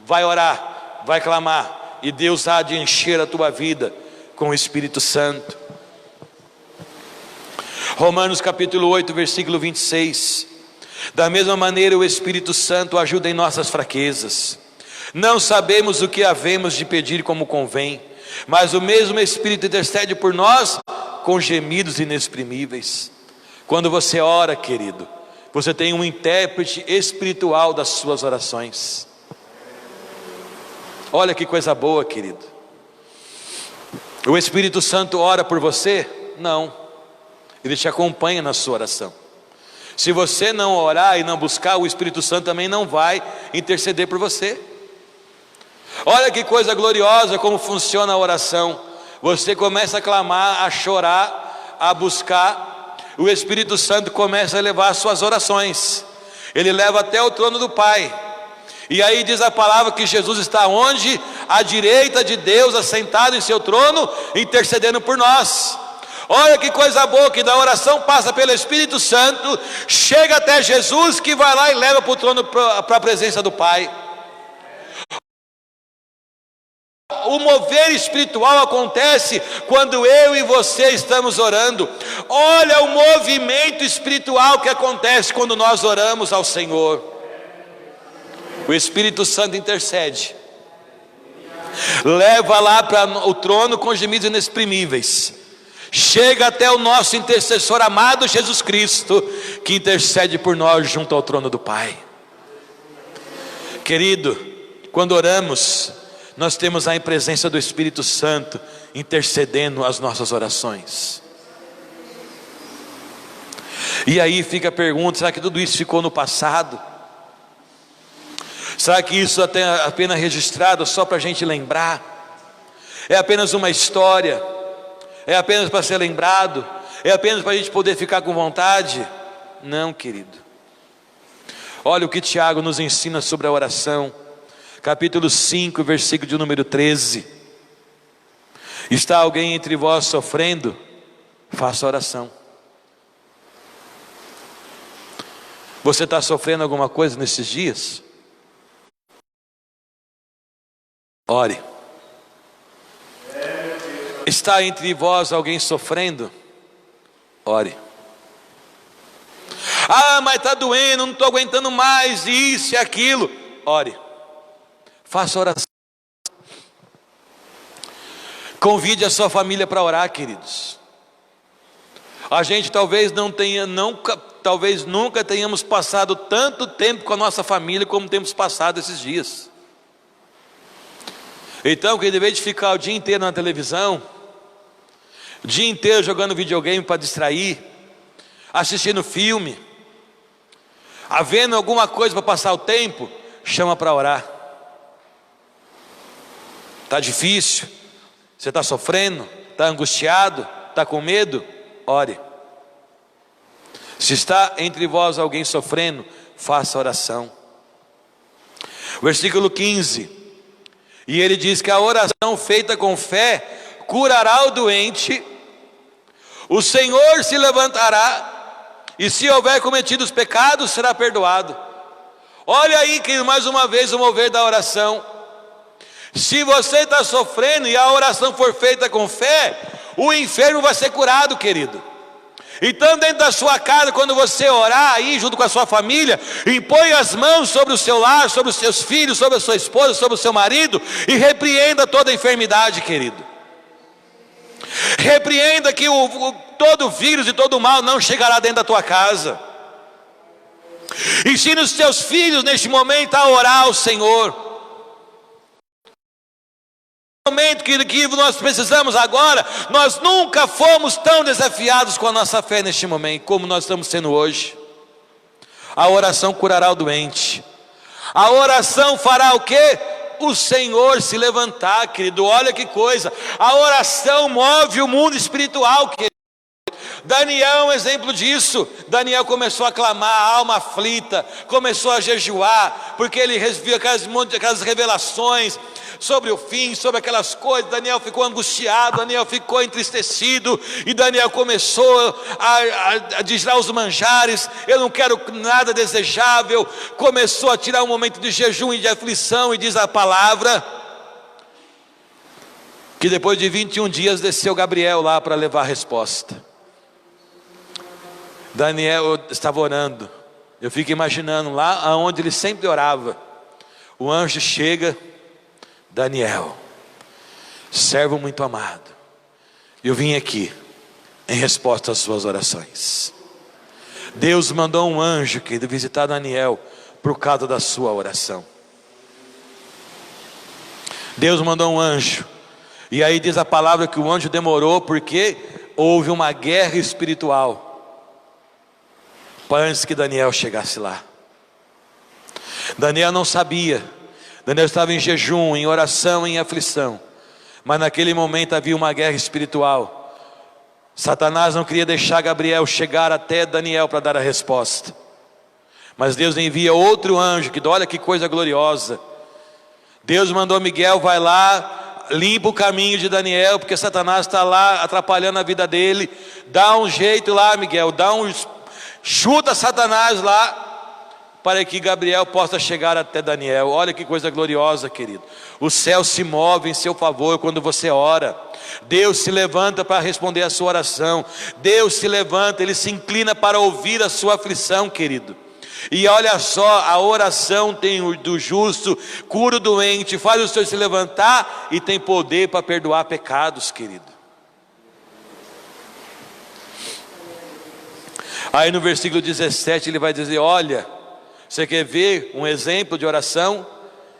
Speaker 2: Vai orar, vai clamar, e Deus há de encher a tua vida com o Espírito Santo. Romanos capítulo 8, versículo 26. Da mesma maneira o Espírito Santo ajuda em nossas fraquezas. Não sabemos o que havemos de pedir como convém, mas o mesmo Espírito intercede por nós com gemidos inexprimíveis. Quando você ora, querido, você tem um intérprete espiritual das suas orações. Olha que coisa boa, querido. O Espírito Santo ora por você? Não. Ele te acompanha na sua oração. Se você não orar e não buscar, o Espírito Santo também não vai interceder por você. Olha que coisa gloriosa como funciona a oração. Você começa a clamar, a chorar, a buscar, o Espírito Santo começa a levar as suas orações. Ele leva até o trono do Pai. E aí diz a palavra que Jesus está onde? À direita de Deus, assentado em seu trono, intercedendo por nós. Olha que coisa boa, que da oração passa pelo Espírito Santo, chega até Jesus, que vai lá e leva para o trono, para a presença do Pai. O mover espiritual acontece quando eu e você estamos orando. Olha o movimento espiritual que acontece quando nós oramos ao Senhor. O Espírito Santo intercede, leva lá para o trono com gemidos inexprimíveis, chega até o nosso intercessor amado Jesus Cristo, que intercede por nós junto ao trono do Pai. Querido, quando oramos, nós temos a presença do Espírito Santo intercedendo as nossas orações. E aí fica a pergunta: será que tudo isso ficou no passado? Será que isso é apenas registrado só para a gente lembrar? É apenas uma história? É apenas para ser lembrado? É apenas para a gente poder ficar com vontade? Não, querido. Olha o que Tiago nos ensina sobre a oração. Capítulo 5, versículo de número 13. Está alguém entre vós sofrendo? Faça oração. Você está sofrendo alguma coisa nesses dias? Ore. Está entre vós alguém sofrendo? Ore. Ah, mas está doendo, não estou aguentando mais, isso e aquilo. Ore. Faça oração. Convide a sua família para orar, queridos. A gente talvez talvez nunca tenhamos passado tanto tempo com a nossa família como temos passado esses dias. Então, que em vez de ficar o dia inteiro na televisão, o dia inteiro jogando videogame para distrair, assistindo filme, havendo alguma coisa para passar o tempo, chama para orar. Está difícil? Você está sofrendo? Está angustiado? Está com medo? Ore. Se está entre vós alguém sofrendo, faça oração. Versículo 15. E ele diz que a oração feita com fé curará o doente, o Senhor se levantará, e se houver cometido os pecados, será perdoado. Olha aí que mais uma vez o mover da oração. Se você está sofrendo e a oração for feita com fé, o enfermo vai ser curado, querido. Então, dentro da sua casa, quando você orar aí junto com a sua família, impõe as mãos sobre o seu lar, sobre os seus filhos, sobre a sua esposa, sobre o seu marido, e repreenda toda a enfermidade, querido. Repreenda que todo vírus e todo mal não chegará dentro da tua casa. Ensine os teus filhos neste momento a orar ao Senhor. No momento que nós precisamos agora, nós nunca fomos tão desafiados com a nossa fé neste momento, como nós estamos sendo hoje. A oração curará o doente. A oração fará o quê? O Senhor se levantar, querido. Olha que coisa. A oração move o mundo espiritual, querido. Daniel é um exemplo disso. Daniel começou a clamar, a alma aflita, começou a jejuar, porque ele viu aquelas revelações sobre o fim, sobre aquelas coisas. Daniel ficou angustiado, Daniel ficou entristecido, e Daniel começou a desrar os manjares. Eu não quero nada desejável. Começou a tirar um momento de jejum e de aflição, e diz a palavra que depois de 21 dias desceu Gabriel lá para levar a resposta. Daniel estava orando, eu fico imaginando lá onde ele sempre orava, o anjo chega: Daniel, servo muito amado, eu vim aqui em resposta às suas orações. Deus mandou um anjo que visitar Daniel por causa da sua oração. Deus mandou um anjo E aí diz a palavra que o anjo demorou porque houve uma guerra espiritual para antes que Daniel chegasse lá. Daniel não sabia. Daniel estava em jejum, em oração, em aflição. Mas naquele momento havia uma guerra espiritual. Satanás não queria deixar Gabriel chegar até Daniel para dar a resposta. Mas Deus envia outro anjo, que olha que coisa gloriosa. Deus mandou Miguel, vai lá, limpa o caminho de Daniel, porque Satanás está lá atrapalhando a vida dele. Dá um jeito lá, Miguel, chuta Satanás lá, para que Gabriel possa chegar até Daniel. Olha que coisa gloriosa, querido. O céu se move em seu favor quando você ora. Deus se levanta para responder a sua oração. Deus se levanta, Ele se inclina para ouvir a sua aflição, querido. E olha só, a oração do justo cura o doente, faz o Senhor se levantar e tem poder para perdoar pecados, querido. Aí no versículo 17 ele vai dizer: olha, você quer ver um exemplo de oração?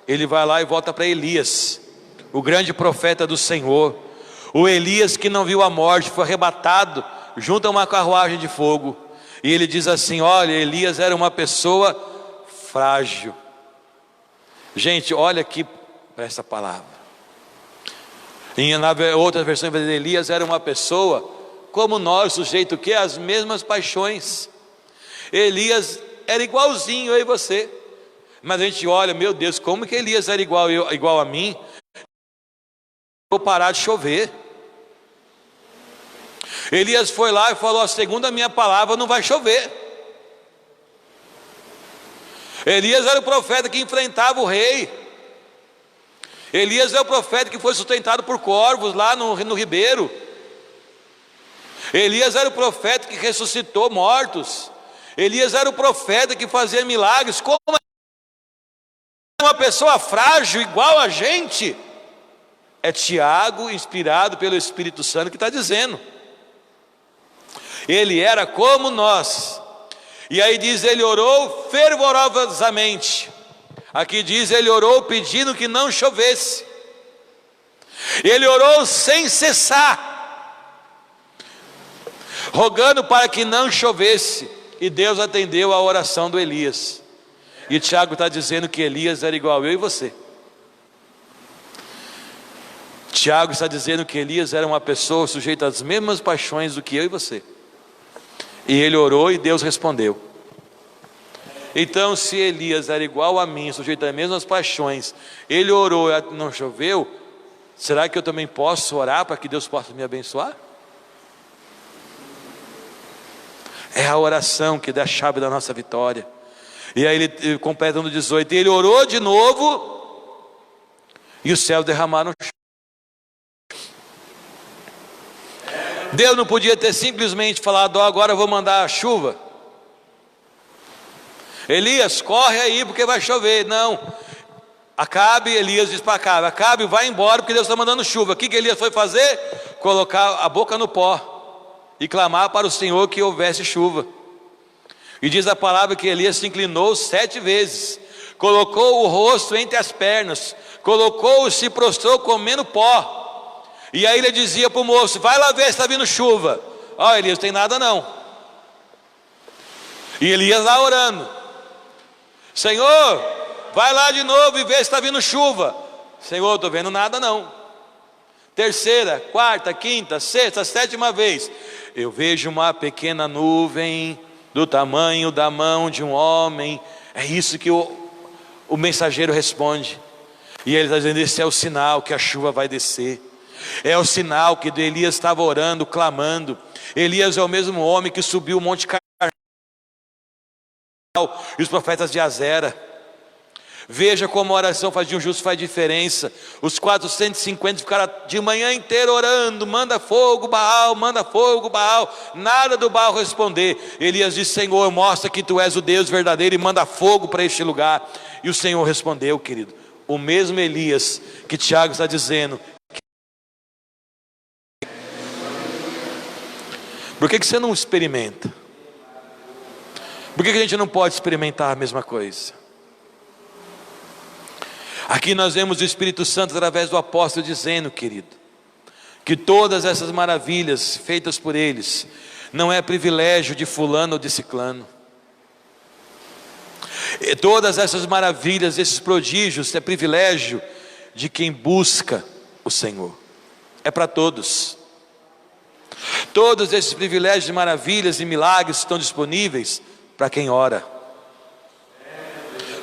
Speaker 2: Ele vai lá e volta para Elias, o grande profeta do Senhor. O Elias que não viu a morte, foi arrebatado junto a uma carruagem de fogo. E ele diz assim: olha, Elias era uma pessoa frágil. Gente, olha aqui para essa palavra. Na outra versão, Elias era uma pessoa como nós, sujeito que às mesmas paixões. Elias era igualzinho eu e você. Mas a gente olha, meu Deus, como que Elias era igual a mim? Vou parar de chover. Elias foi lá e falou: segundo a minha palavra não vai chover. Elias era o profeta que enfrentava o rei. Elias é o profeta que foi sustentado por corvos lá no ribeiro. Elias era o profeta que ressuscitou mortos. Elias era o profeta que fazia milagres. Como uma pessoa frágil igual a gente? É Tiago, inspirado pelo Espírito Santo, que está dizendo. Ele era como nós. E aí diz, ele orou fervorosamente. Aqui diz, ele orou pedindo que não chovesse. Ele orou sem cessar, rogando para que não chovesse. E Deus atendeu a oração do Elias. E Tiago está dizendo que Elias era igual eu e você. Tiago está dizendo que Elias era uma pessoa sujeita às mesmas paixões do que eu e você. E ele orou e Deus respondeu. Então, se Elias era igual a mim, sujeito às mesmas paixões, ele orou e não choveu, será que eu também posso orar para que Deus possa me abençoar? É a oração que dá a chave da nossa vitória. E aí ele completa no 18, e ele orou de novo, e os céus derramaram chuva. Deus não podia ter simplesmente falado: agora eu vou mandar a chuva. Elias, corre aí porque vai chover. Não. Acabe, Elias diz para Acabe: Acabe, vai embora porque Deus está mandando chuva. O que Elias foi fazer? Colocar a boca no pó e clamar para o Senhor que houvesse chuva. E diz a palavra que Elias se inclinou 7 vezes, colocou o rosto entre as pernas, se prostrou comendo pó. E aí ele dizia para o moço: vai lá ver se está vindo chuva. Ó, Elias, não tem nada não. E Elias lá orando: Senhor, vai lá de novo e vê se está vindo chuva. Senhor, não estou vendo nada não. 3ª, 4ª, 5ª, 6ª, 7ª vez: eu vejo uma pequena nuvem do tamanho da mão de um homem. É isso que o mensageiro responde. E ele está dizendo: esse é o sinal que a chuva vai descer. É o sinal que Elias estava orando, clamando. Elias é o mesmo homem que subiu o Monte Carmelo e os profetas de Azera. Veja como a oração de um justo faz diferença. Os 450 ficaram de manhã inteira orando: manda fogo Baal, manda fogo Baal. Nada do Baal responder. Elias disse: Senhor, mostra que tu és o Deus verdadeiro e manda fogo para este lugar. E o Senhor respondeu, querido. O mesmo Elias que Tiago está dizendo. Por que você não experimenta? Por que a gente não pode experimentar a mesma coisa? Aqui nós vemos o Espírito Santo através do apóstolo dizendo, querido, que todas essas maravilhas feitas por eles não é privilégio de fulano ou de ciclano. E todas essas maravilhas, esses prodígios, é privilégio de quem busca o Senhor. É para todos. Todos esses privilégios, maravilhas e milagres estão disponíveis para quem ora.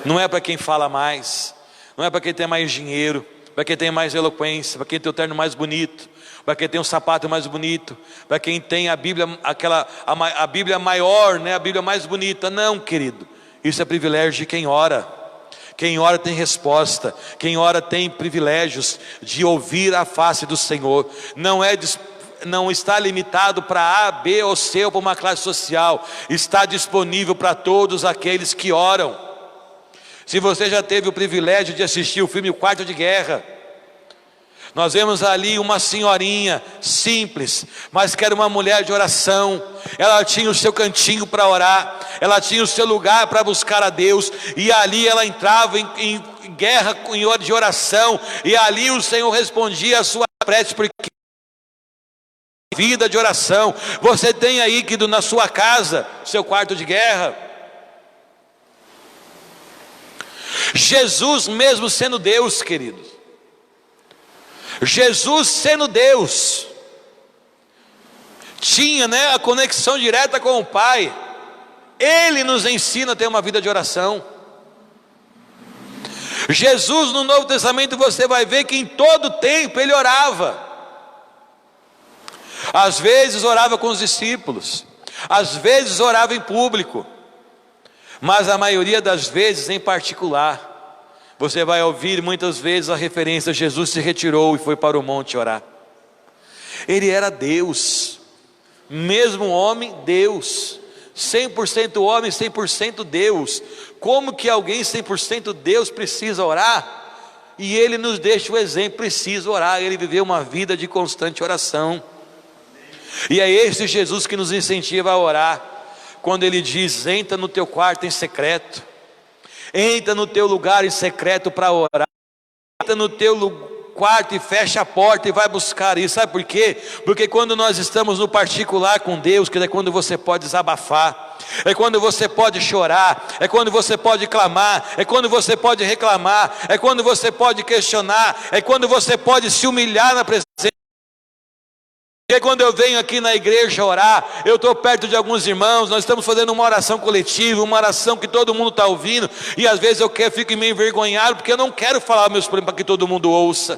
Speaker 2: Não é para quem fala mais, não é para quem tem mais dinheiro, para quem tem mais eloquência, para quem tem o terno mais bonito, para quem tem um sapato mais bonito, para quem tem a Bíblia, a Bíblia maior, né, a Bíblia mais bonita. Não, querido, isso é privilégio de quem ora. Quem ora tem resposta, quem ora tem privilégios de ouvir a face do Senhor. Não está limitado para A, B ou C ou para uma classe social. Está disponível para todos aqueles que oram. Se você já teve o privilégio de assistir o filme O Quarto de Guerra, nós vemos ali uma senhorinha simples, mas que era uma mulher de oração. Ela tinha o seu cantinho para orar, ela tinha o seu lugar para buscar a Deus, e ali ela entrava em guerra de oração, e ali o Senhor respondia a sua prece, porque vida de oração. Você tem aí que na sua casa, seu quarto de guerra. Jesus mesmo sendo Deus, queridos, Jesus sendo Deus, tinha, né, a conexão direta com o Pai. Ele nos ensina a ter uma vida de oração. Jesus no Novo Testamento, você vai ver que em todo tempo ele orava. Às vezes orava com os discípulos, às vezes orava em público, mas a maioria das vezes em particular. Você vai ouvir muitas vezes a referência: Jesus se retirou e foi para o monte orar. Ele era Deus, mesmo homem, Deus, 100% homem, 100% Deus. Como que alguém 100% Deus precisa orar? E ele nos deixa o exemplo: precisa orar. Ele viveu uma vida de constante oração. E é esse Jesus que nos incentiva a orar, quando ele diz: entra no teu quarto em secreto, entra no teu lugar em secreto para orar, entra no teu quarto e fecha a porta e vai buscar isso. Sabe por quê? Porque quando nós estamos no particular com Deus, que é quando você pode desabafar, é quando você pode chorar, é quando você pode clamar, é quando você pode reclamar, é quando você pode questionar, é quando você pode se humilhar na presença. Porque quando eu venho aqui na igreja orar, eu estou perto de alguns irmãos, nós estamos fazendo uma oração coletiva, uma oração que todo mundo está ouvindo, e às vezes eu fico meio envergonhado, porque eu não quero falar meus problemas para que todo mundo ouça.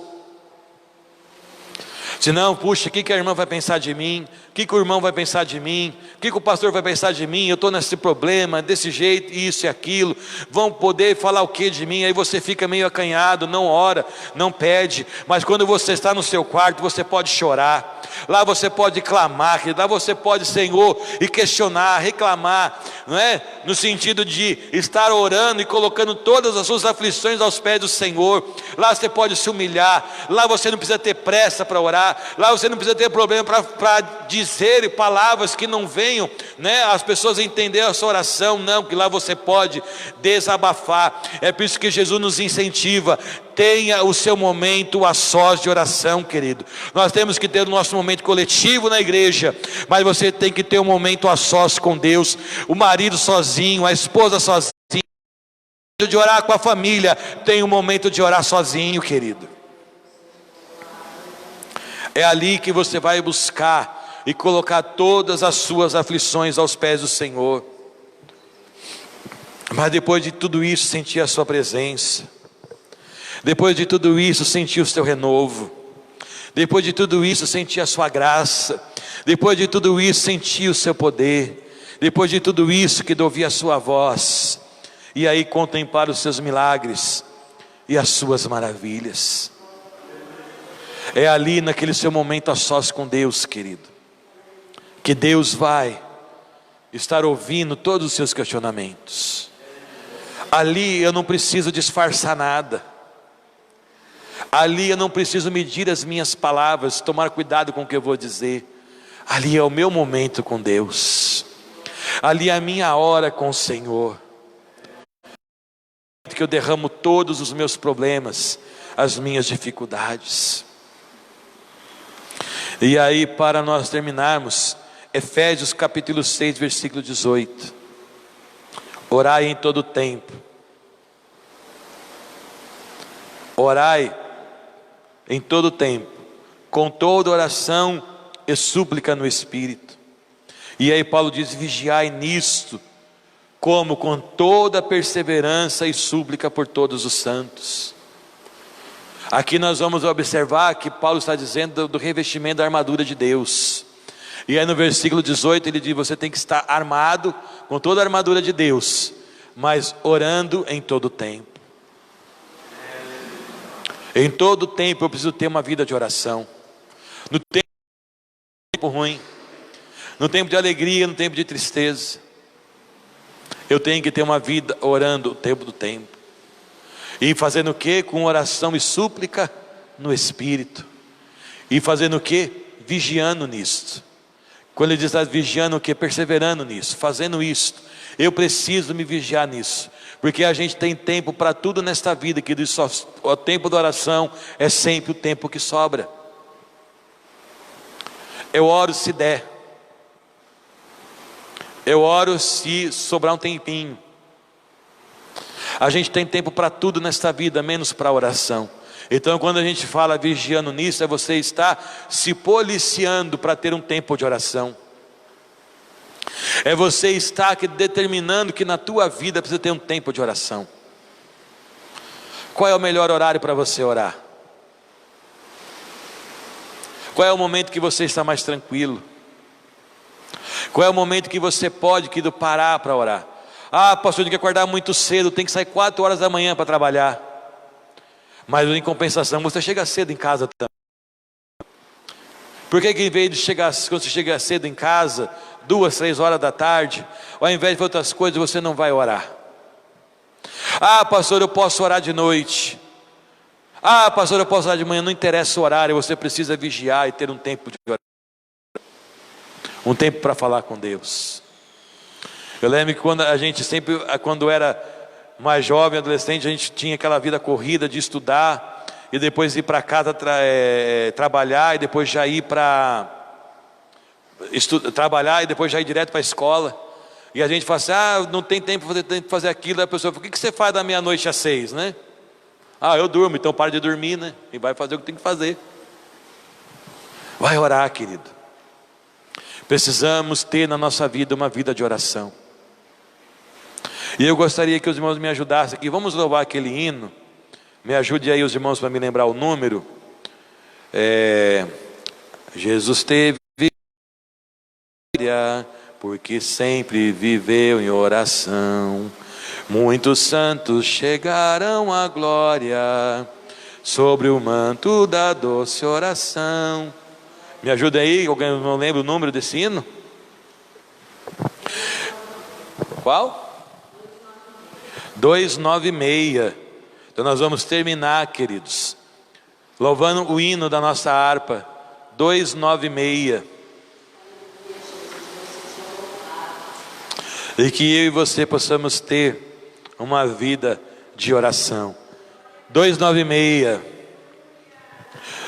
Speaker 2: Senão, puxa, o que a irmã vai pensar de mim? O que o irmão vai pensar de mim? O que o pastor vai pensar de mim? Eu estou nesse problema, desse jeito, isso e aquilo. Vão poder falar o que de mim? Aí você fica meio acanhado, não ora, não pede. Mas quando você está no seu quarto, você pode chorar. Lá você pode clamar, lá você pode, Senhor, e questionar, reclamar, não é? No sentido de estar orando e colocando todas as suas aflições aos pés do Senhor. Lá você pode se humilhar, lá você não precisa ter pressa para orar, lá você não precisa ter problema para dizer palavras que não venham, né, as pessoas entenderem a sua oração. Não, que lá você pode desabafar. É por isso que Jesus nos incentiva: tenha o seu momento a sós de oração, querido. Nós temos que ter o nosso momento coletivo na igreja, mas você tem que ter um momento a sós com Deus. O marido sozinho, a esposa sozinha, de orar com a família, tem um momento de orar sozinho, querido. É ali que você vai buscar e colocar todas as suas aflições aos pés do Senhor. Mas depois de tudo isso, sentir a sua presença. Depois de tudo isso, sentir o seu renovo. Depois de tudo isso, sentir a sua graça. Depois de tudo isso, sentir o seu poder. Depois de tudo isso, que ouvir a sua voz. E aí contemplar os seus milagres e as suas maravilhas. É ali, naquele seu momento a sós com Deus, querido, que Deus vai estar ouvindo todos os seus questionamentos. Ali eu não preciso disfarçar nada. Ali eu não preciso medir as minhas palavras, tomar cuidado com o que eu vou dizer. Ali é o meu momento com Deus. Ali é a minha hora com o Senhor. Que eu derramo todos os meus problemas, as minhas dificuldades. E aí, para nós terminarmos, Efésios capítulo 6, versículo 18. Orai em todo tempo. Orai em todo tempo, com toda oração e súplica no Espírito. E aí Paulo diz: vigiai nisto, como com toda perseverança e súplica por todos os santos. Aqui nós vamos observar que Paulo está dizendo do revestimento da armadura de Deus. E aí no versículo 18 ele diz: você tem que estar armado com toda a armadura de Deus, mas orando em todo tempo. Em todo tempo eu preciso ter uma vida de oração. No tempo ruim, no tempo de alegria, no tempo de tristeza, eu tenho que ter uma vida orando o tempo do tempo. E fazendo o que? Com oração e súplica no Espírito. E fazendo o que? Vigiando nisto. Quando ele diz vigiando o que? Perseverando nisso, fazendo isto. Eu preciso me vigiar nisso, porque a gente tem tempo para tudo nesta vida, que o tempo da oração é sempre o tempo que sobra. Eu oro se der, eu oro se sobrar um tempinho. A gente tem tempo para tudo nesta vida, menos para a oração. Então quando a gente fala vigiando nisso, é você estar se policiando para ter um tempo de oração. É você estar determinando que na tua vida precisa ter um tempo de oração. Qual é o melhor horário para você orar? Qual é o momento que você está mais tranquilo? Qual é o momento que você pode parar para orar? Ah, pastor, eu tenho que acordar muito cedo, tem que sair 4 horas da manhã para trabalhar. Mas em compensação, você chega cedo em casa também. Por que em vez de chegar, quando você chega cedo em casa, 2, 3 horas da tarde, ao invés de outras coisas, você não vai orar? Ah, pastor, eu posso orar de noite. Ah, pastor, eu posso orar de manhã. Não interessa o horário, você precisa vigiar e ter um tempo de oração. Um tempo para falar com Deus. Eu lembro que quando era mais jovem, adolescente, a gente tinha aquela vida corrida de estudar e depois ir para casa trabalhar e depois já ir para trabalhar e depois já ir direto para a escola. E a gente fala assim: ah, não tem tempo para fazer aquilo. Aí a pessoa fala: o que você faz da meia-noite às 6, né? Ah, eu durmo. Então para de dormir, né? E vai fazer o que tem que fazer. Vai orar, querido. Precisamos ter na nossa vida uma vida de oração. E eu gostaria que os irmãos me ajudassem aqui. Vamos louvar aquele hino. Me ajude aí os irmãos para me lembrar o número. Jesus teve porque sempre viveu em oração. Muitos santos chegaram à glória sobre o manto da doce oração. Me ajuda aí, alguém não lembra o número desse hino? Qual? 296. Então nós vamos terminar, queridos, louvando o hino da nossa harpa. 296. E que eu e você possamos ter uma vida de oração. 296.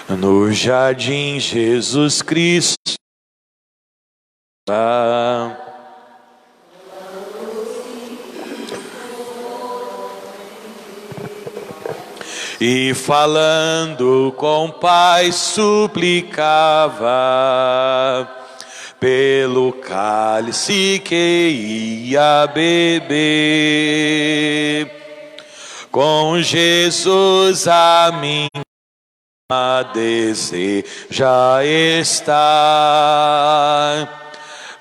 Speaker 2: No jardim Jesus Cristo e falando com Pai suplicava pelo cálice que ia beber. Com Jesus a minha deseja estar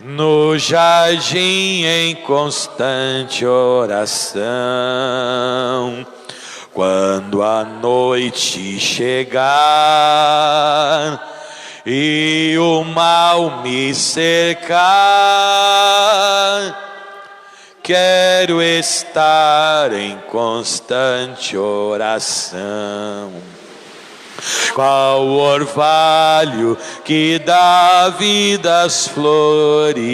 Speaker 2: no jardim em constante oração. Quando a noite chegar e o mal me cercar, quero estar em constante oração. Qual orvalho que dá vida às flores,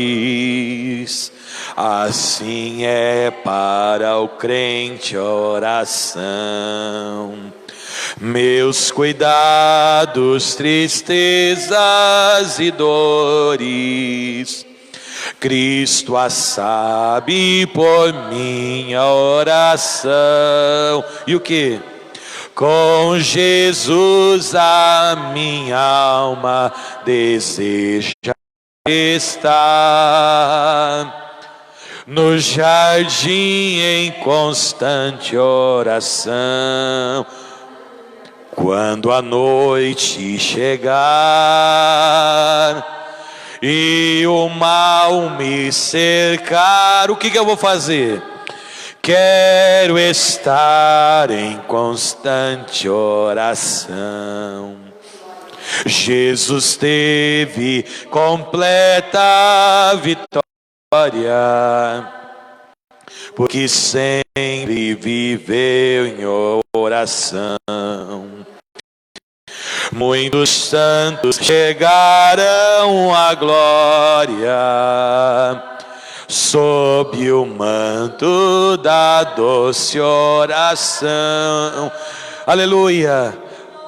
Speaker 2: assim é para o crente a oração. meus cuidados, tristezas e dores. Cristo a sabe por minha oração. E o que? Com Jesus a minha alma deseja estar no jardim em constante oração. Quando a noite chegar e o mal me cercar, o que eu vou fazer? Quero estar em constante oração. Jesus teve completa vitória, porque sempre viveu em oração. Muitos santos chegaram à glória sob o manto da doce oração. Aleluia!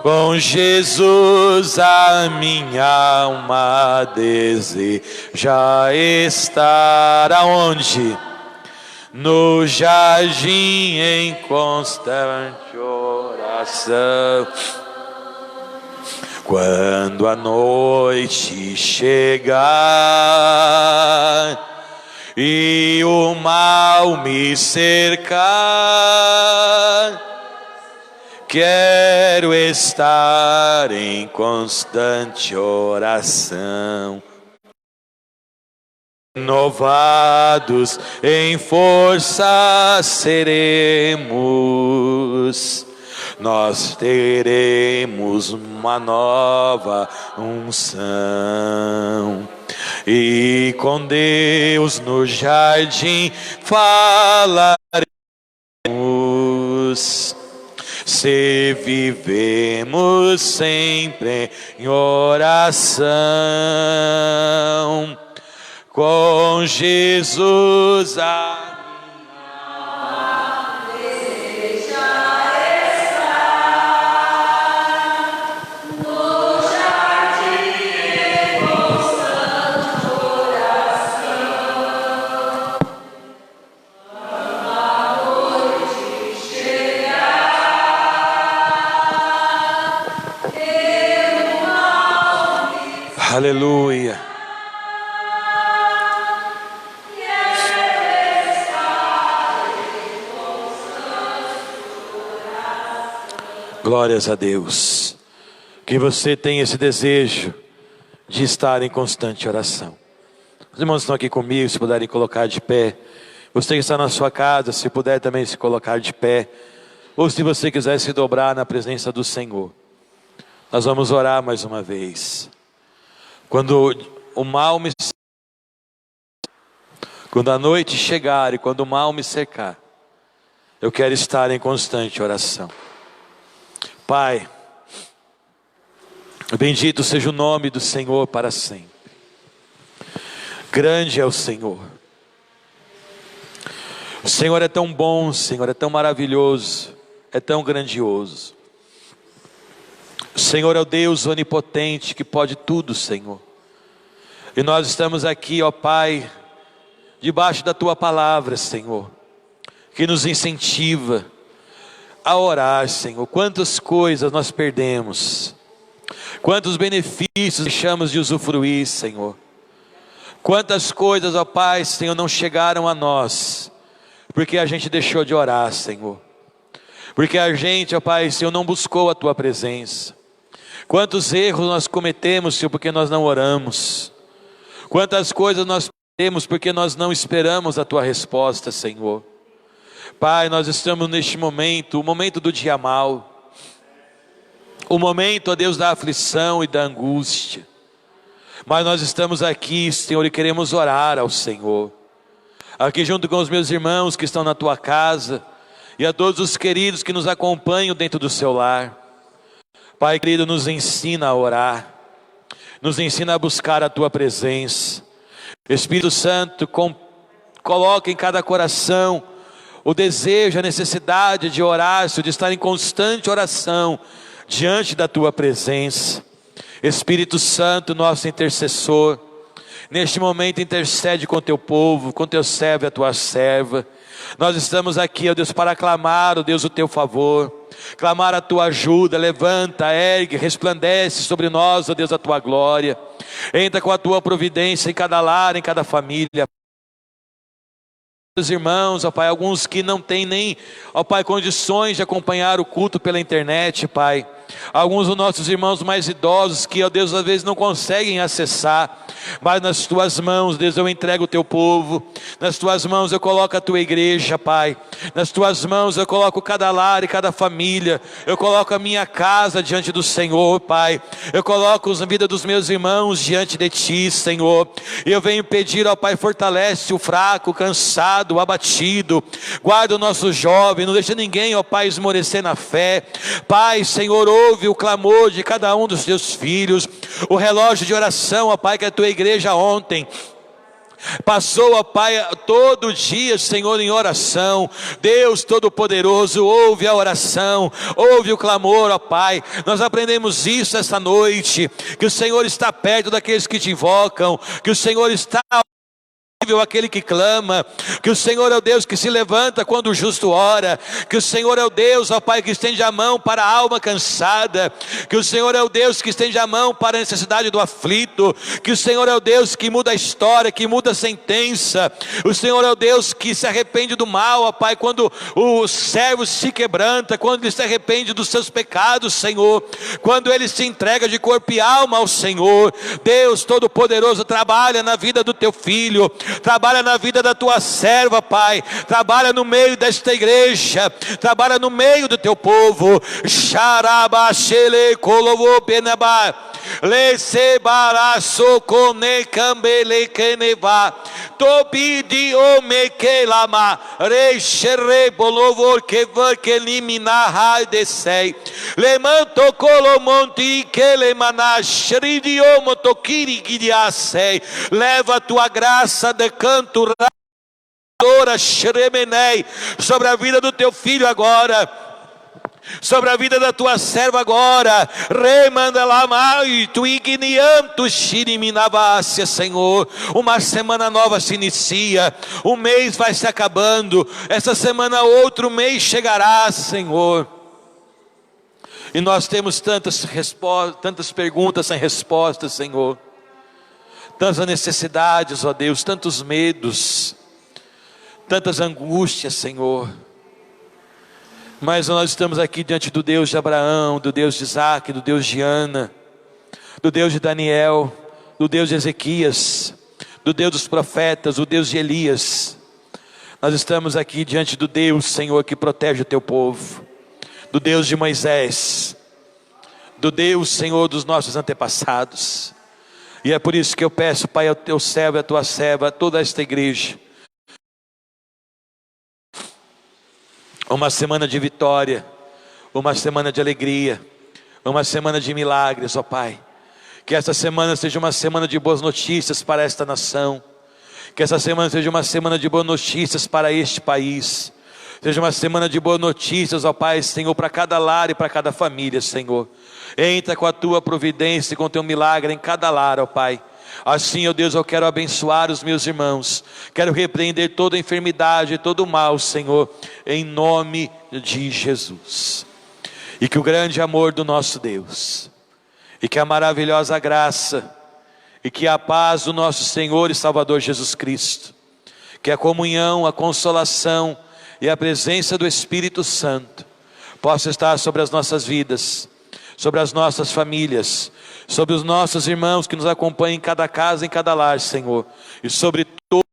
Speaker 2: Com Jesus a minha alma deseja estar aonde? No jardim em constante oração. Quando a noite chegar e o mal me cercar, quero estar em constante oração. Renovados em força seremos, nós teremos uma nova unção. E com Deus no jardim falaremos, se vivemos sempre em oração. Com Jesus a aleluia. Glórias a Deus. Que você tenha esse desejo de estar em constante oração. Os irmãos estão aqui comigo, se puderem colocar de pé. Você que está na sua casa, se puder também se colocar de pé. Ou se você quiser se dobrar na presença do Senhor. Nós vamos orar mais uma vez. Quando o mal me cercar, quando a noite chegar e quando o mal me cercar, eu quero estar em constante oração. Pai, bendito seja o nome do Senhor para sempre. Grande é o Senhor. O Senhor é tão bom, o Senhor é tão maravilhoso, é tão grandioso. O Senhor é o Deus onipotente que pode tudo, Senhor. E nós estamos aqui, ó Pai, debaixo da Tua palavra, Senhor, que nos incentiva a orar, Senhor. Quantas coisas nós perdemos, quantos benefícios deixamos de usufruir, Senhor. Quantas coisas, ó Pai, Senhor, não chegaram a nós, porque a gente deixou de orar, Senhor. Porque a gente, ó Pai, Senhor, não buscou a Tua presença. Quantos erros nós cometemos, Senhor, porque nós não oramos. Quantas coisas nós perdemos porque nós não esperamos a Tua resposta, Senhor. Pai, nós estamos neste momento, o momento do dia mau. O momento, ó Deus, da aflição e da angústia. Mas nós estamos aqui, Senhor, e queremos orar ao Senhor. Aqui junto com os meus irmãos que estão na Tua casa. E a todos os queridos que nos acompanham dentro do seu lar. Pai querido, nos ensina a orar, nos ensina a buscar a Tua presença. Espírito Santo, coloca em cada coração o desejo, a necessidade de orar, Senhor, de estar em constante oração diante da Tua presença. Espírito Santo, nosso intercessor, neste momento intercede com Teu povo, com Teu servo e a Tua serva. Nós estamos aqui, ó Deus, para clamar, ó Deus, o Teu favor, clamar a Tua ajuda. Levanta, ergue, resplandece sobre nós, ó Deus, a Tua glória. Entra com a Tua providência em cada lar, em cada família. Meus irmãos, ó Pai, alguns que não têm nem, ó Pai, condições de acompanhar o culto pela internet, Pai. Alguns dos nossos irmãos mais idosos que, ó Deus, às vezes não conseguem acessar, mas nas Tuas mãos, Deus, eu entrego o Teu povo, nas Tuas mãos eu coloco a Tua igreja, Pai, nas Tuas mãos eu coloco cada lar e cada família, eu coloco a minha casa diante do Senhor, Pai, eu coloco a vida dos meus irmãos diante de Ti, Senhor, e eu venho pedir, ó Pai, fortalece o fraco, o cansado, o abatido, guarda o nosso jovem, não deixa ninguém, ó Pai, esmorecer na fé. Pai, Senhor, ouve o clamor de cada um dos Teus filhos, o relógio de oração, ó Pai, que a Tua igreja ontem passou, ó Pai, todo dia, Senhor, em oração. Deus Todo-Poderoso, ouve a oração, ouve o clamor, ó Pai. Nós aprendemos isso esta noite, que o Senhor está perto daqueles que Te invocam, que o Senhor está aquele que clama, que o Senhor é o Deus que se levanta quando o justo ora, que o Senhor é o Deus, ó Pai, que estende a mão para a alma cansada, que o Senhor é o Deus que estende a mão para a necessidade do aflito, que o Senhor é o Deus que muda a história, que muda a sentença, o Senhor é o Deus que se arrepende do mal, ó Pai, quando o servo se quebranta, quando ele se arrepende dos seus pecados, Senhor, quando ele se entrega de corpo e alma ao Senhor. Deus Todo-Poderoso, trabalha na vida do Teu filho, trabalha na vida da Tua serva, Pai, trabalha no meio desta igreja, trabalha no meio do Teu povo. Xarabashele kolovo benaba le sebaraso kone kambele keneva tobi di omeke lama re shere bolovo keva kelimina hadesei lemanto kolomonti kelemanash ridiomo tokiri gidiasei. Leva a Tua graça de canto sobre a vida do Teu filho agora, sobre a vida da Tua serva agora. Remanda lá mais tu igniam tu shiriminavácia, Senhor. Uma semana nova se inicia, um mês vai se acabando, essa semana outro mês chegará, Senhor. E nós temos tantas perguntas sem respostas, Senhor, tantas necessidades, ó Deus, tantos medos, tantas angústias, Senhor. Mas nós estamos aqui diante do Deus de Abraão, do Deus de Isaac, do Deus de Ana, do Deus de Daniel, do Deus de Ezequias, do Deus dos profetas, do Deus de Elias. Nós estamos aqui diante do Deus, Senhor, que protege o Teu povo, do Deus de Moisés, do Deus, Senhor, dos nossos antepassados. E é por isso que eu peço, Pai, ao Teu servo e à Tua serva, a toda esta igreja, uma semana de vitória, uma semana de alegria, uma semana de milagres, ó Pai. Que esta semana seja uma semana de boas notícias para esta nação, que essa semana seja uma semana de boas notícias para este país, seja uma semana de boas notícias, ó Pai, Senhor, para cada lar e para cada família, Senhor. Entra com a Tua providência e com o Teu milagre em cada lar, ó Pai. Assim, ó Deus, eu quero abençoar os meus irmãos, quero repreender toda enfermidade, todo o mal, Senhor, em nome de Jesus. E que o grande amor do nosso Deus, e que a maravilhosa graça, e que a paz do nosso Senhor e Salvador Jesus Cristo, que a comunhão, a consolação e a presença do Espírito Santo possa estar sobre as nossas vidas, sobre as nossas famílias, sobre os nossos irmãos que nos acompanham em cada casa, em cada lar, Senhor, e sobre todos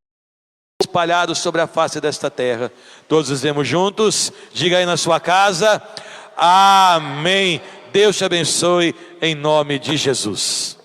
Speaker 2: espalhados sobre a face desta terra. Todos dizemos juntos, diga aí na sua casa, amém. Deus te abençoe em nome de Jesus.